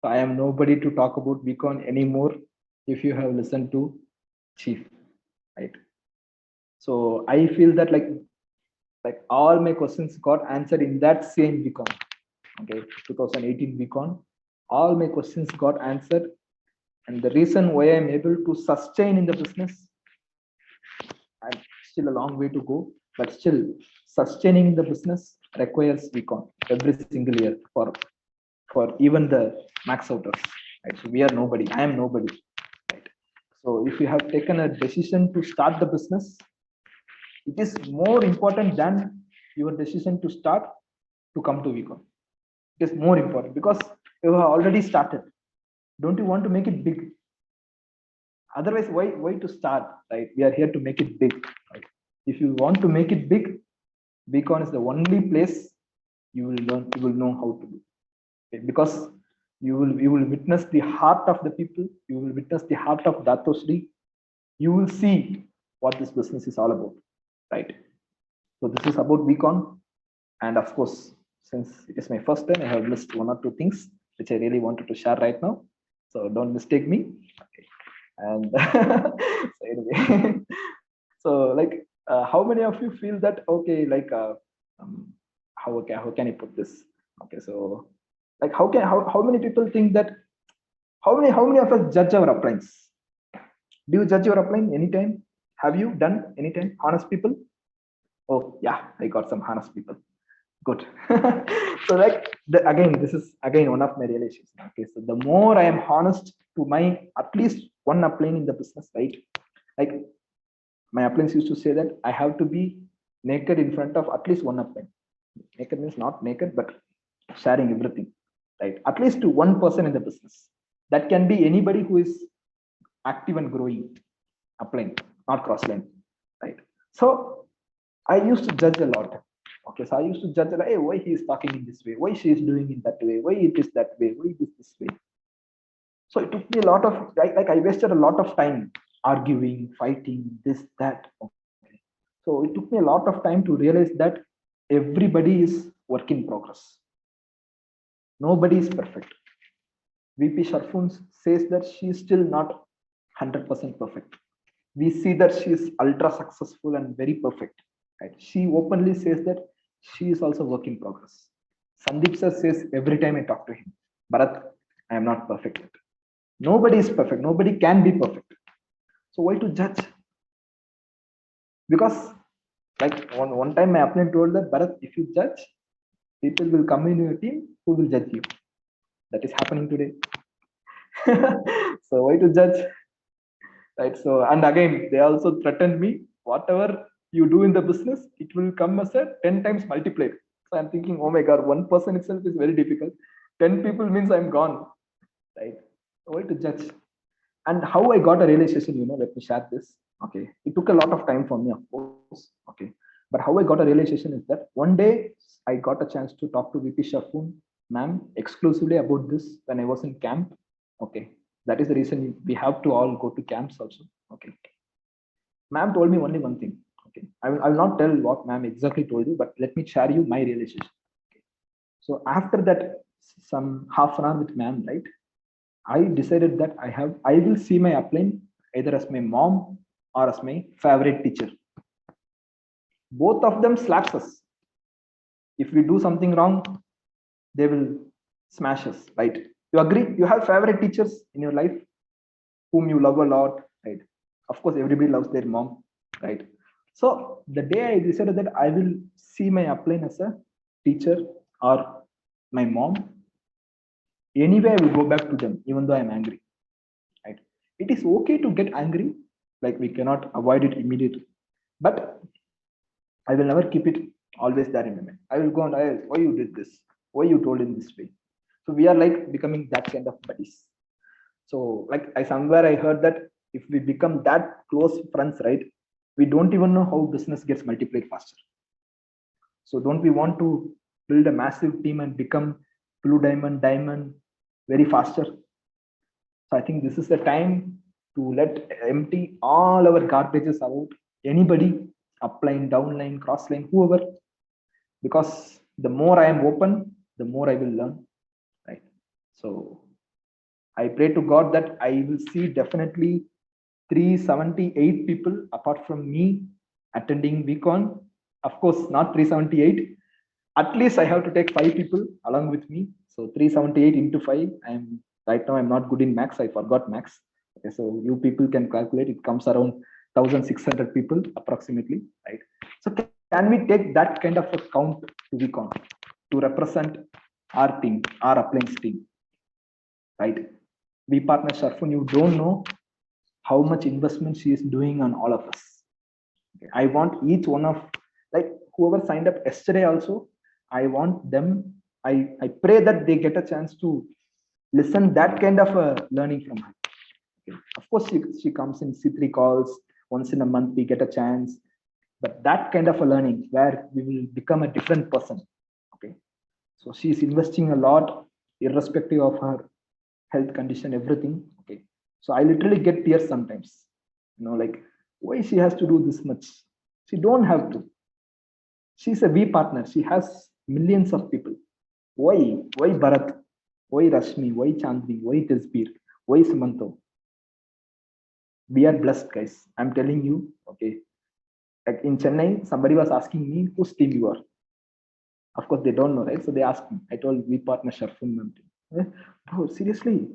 I am nobody to talk about Vicon anymore if you have listened to Chief, right? So I feel that like all my questions got answered in that same Vicon. Okay, 2018 Vicon, all my questions got answered, and the reason why I'm able to sustain in the business, I'm still a long way to go, but still sustaining in the business requires Vicon every single year for even the max outers. Right? So we are nobody. I am nobody. Right? So if you have taken a decision to start the business, it is more important than your decision to start to come to Vicon. It is more important because you have already started. Don't you want to make it big? Otherwise, why to start? Right? We are here to make it big. Right? If you want to make it big, Vicon is the only place you will learn. You will know how to do. Okay? Because you will witness the heart of the people. You will witness the heart of Datosri. You will see what this business is all about. Right? So this is about Vicon, and of course, since it is my first time, I have missed one or two things which I really wanted to share right now. So don't mistake me. Okay. And so anyway, so like, how many of you feel that okay, like, how can I put this? Okay, so like, how many people think that how many of us judge our uplines? Do you judge your upline anytime? Have you done anytime? Honest people? Oh yeah, I got some honest people. Good. So like again, this is again one of my realizations. Okay, so the more I am honest to my at least one upline in the business, right? Like my uplines used to say that I have to be naked in front of at least one upline. Naked means not naked, but sharing everything, right? At least to one person in the business. That can be anybody who is active and growing upline, not crossline, right? So I used to judge a lot. Okay, so I used to judge like, hey, why he is talking in this way, why she is doing it that way, why it is that way, why it is this way. So it took me a lot of like I wasted a lot of time arguing, fighting, this, that. Okay. So it took me a lot of time to realize that everybody is work in progress. Nobody is perfect. VP Sharfun says that she is still not 100% perfect. We see that she is ultra successful and very perfect. Right? She openly says that she is also work in progress. Sandeep sir says every time I talk to him, Bharat, I am not perfect yet. Nobody is perfect. Nobody can be perfect. So why to judge? Because like one time my upline told that, Bharat, if you judge, people will come in your team who will judge you. That is happening today. So why to judge? Right? So, and again, they also threatened me, whatever you do in the business, it will come as a 10 times multiplied. So I'm thinking, oh my God, one person itself is very difficult. 10 people means I'm gone. Right? So why to judge? And how I got a realization, let me share this. Okay. It took a lot of time for me, of course. Okay. But how I got a realization is that one day I got a chance to talk to VP Sharfun, ma'am, exclusively about this when I was in camp. Okay. That is the reason we have to all go to camps also. Okay. Ma'am told me only one thing. Okay. I will not tell what ma'am exactly told you, but let me share you my realization. Okay. So after that, some half an hour with ma'am, right? I decided that I will see my upline either as my mom or as my favorite teacher. Both of them slaps us. If we do something wrong, they will smash us, right? You agree? You have favorite teachers in your life whom you love a lot, right? Of course, everybody loves their mom, right? So the day I decided that I will see my upline as a teacher or my mom, anyway, I will go back to them, even though I'm angry. Right? It is okay to get angry, like we cannot avoid it immediately. But I will never keep it always there in my mind. I will go and why you did this? Why you told in this way? So we are like becoming that kind of buddies. So like somewhere I heard that if we become that close friends, right? we don't even know how business gets multiplied faster. So don't we want to build a massive team and become blue diamond very faster? So I think this is the time to let empty all our garbages out. Anybody, upline, downline, crossline, whoever, because the more I am open, the more I will learn. Right. So I pray to God that I will see definitely 378 people apart from me attending VCon. Of course, not 378. At least I have to take 5 people along with me. So 378 into 5. Right now I'm not good in max. I forgot max. Okay, so you people can calculate. It comes around 1,600 people approximately, right? So can we take that kind of a count to VCon to represent our team, our uplines team, right? We partner Sharfun, you don't know how much investment she is doing on all of us. Okay. I want each one of, like, whoever signed up yesterday also, I want them, I pray that they get a chance to listen that kind of a learning from her. Okay. Of course, she comes in C3 calls once in a month, we get a chance, but that kind of a learning where we will become a different person. Okay. So she is investing a lot irrespective of her health condition, everything. Okay. So I literally get tears sometimes, like, why she has to do this much? She don't have to. She's a V partner. She has millions of people. Why Bharat? Why Rashmi? Why Chandni? Why Tesbir? Why Sumanto? We are blessed, guys. I'm telling you. Okay. Like in Chennai, somebody was asking me whose team you are. Of course, they don't know, right? So they asked me. I told V partner Sharfun ma'am. Bro, seriously.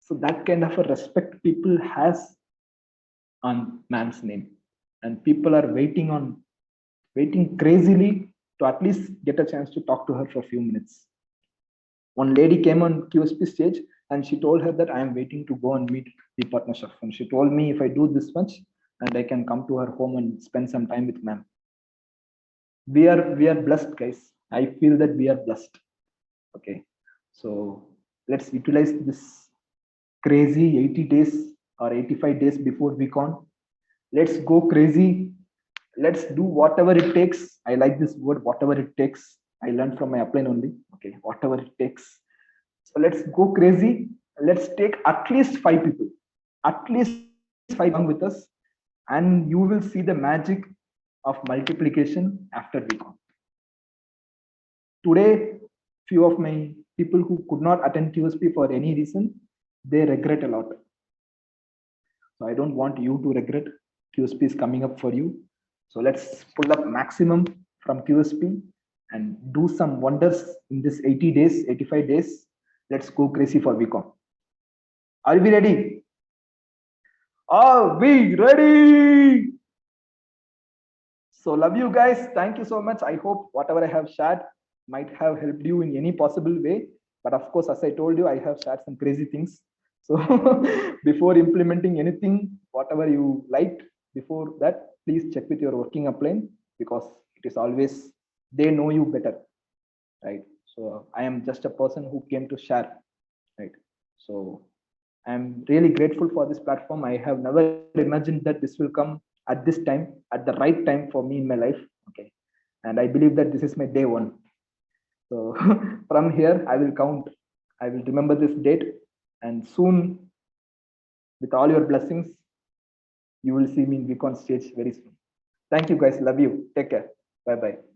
So that kind of a respect people has on man's name, and people are waiting crazily to at least get a chance to talk to her for a few minutes. One lady came on QSP stage and she told her that I am waiting to go and meet the partner Sharfun. She told me if I do this much and I can come to her home and spend some time with ma'am. We are blessed, guys. I feel that we are blessed. Okay, so let's utilize this crazy 80 days or 85 days before VCon. Let's go crazy. Let's do whatever it takes. I like this word, whatever it takes. I learned from my upline only. Okay, whatever it takes. So let's go crazy. Let's take at least 5 people, at least 5 along with us, and you will see the magic of multiplication after VCon. Today, few of my people who could not attend QSP for any reason, they regret a lot. So I don't want you to regret. QSP is coming up for you. So let's pull up maximum from QSP and do some wonders in this 80 days, 85 days. Let's go crazy for VCon. Are we ready? Are we ready? So love you guys. Thank you so much. I hope whatever I have shared might have helped you in any possible way. But of course, as I told you, I have shared some crazy things. So before implementing anything, whatever you liked before that, please check with your working upline, because it is always, they know you better, right? So I am just a person who came to share, right? So I'm really grateful for this platform. I have never imagined that this will come at this time, at the right time for me in my life. Okay. And I believe that this is my day 1. So from here, I will count. I will remember this date, and soon, with all your blessings, you will see me in VCon stage very soon. Thank you, guys. Love you. Take care. Bye-bye.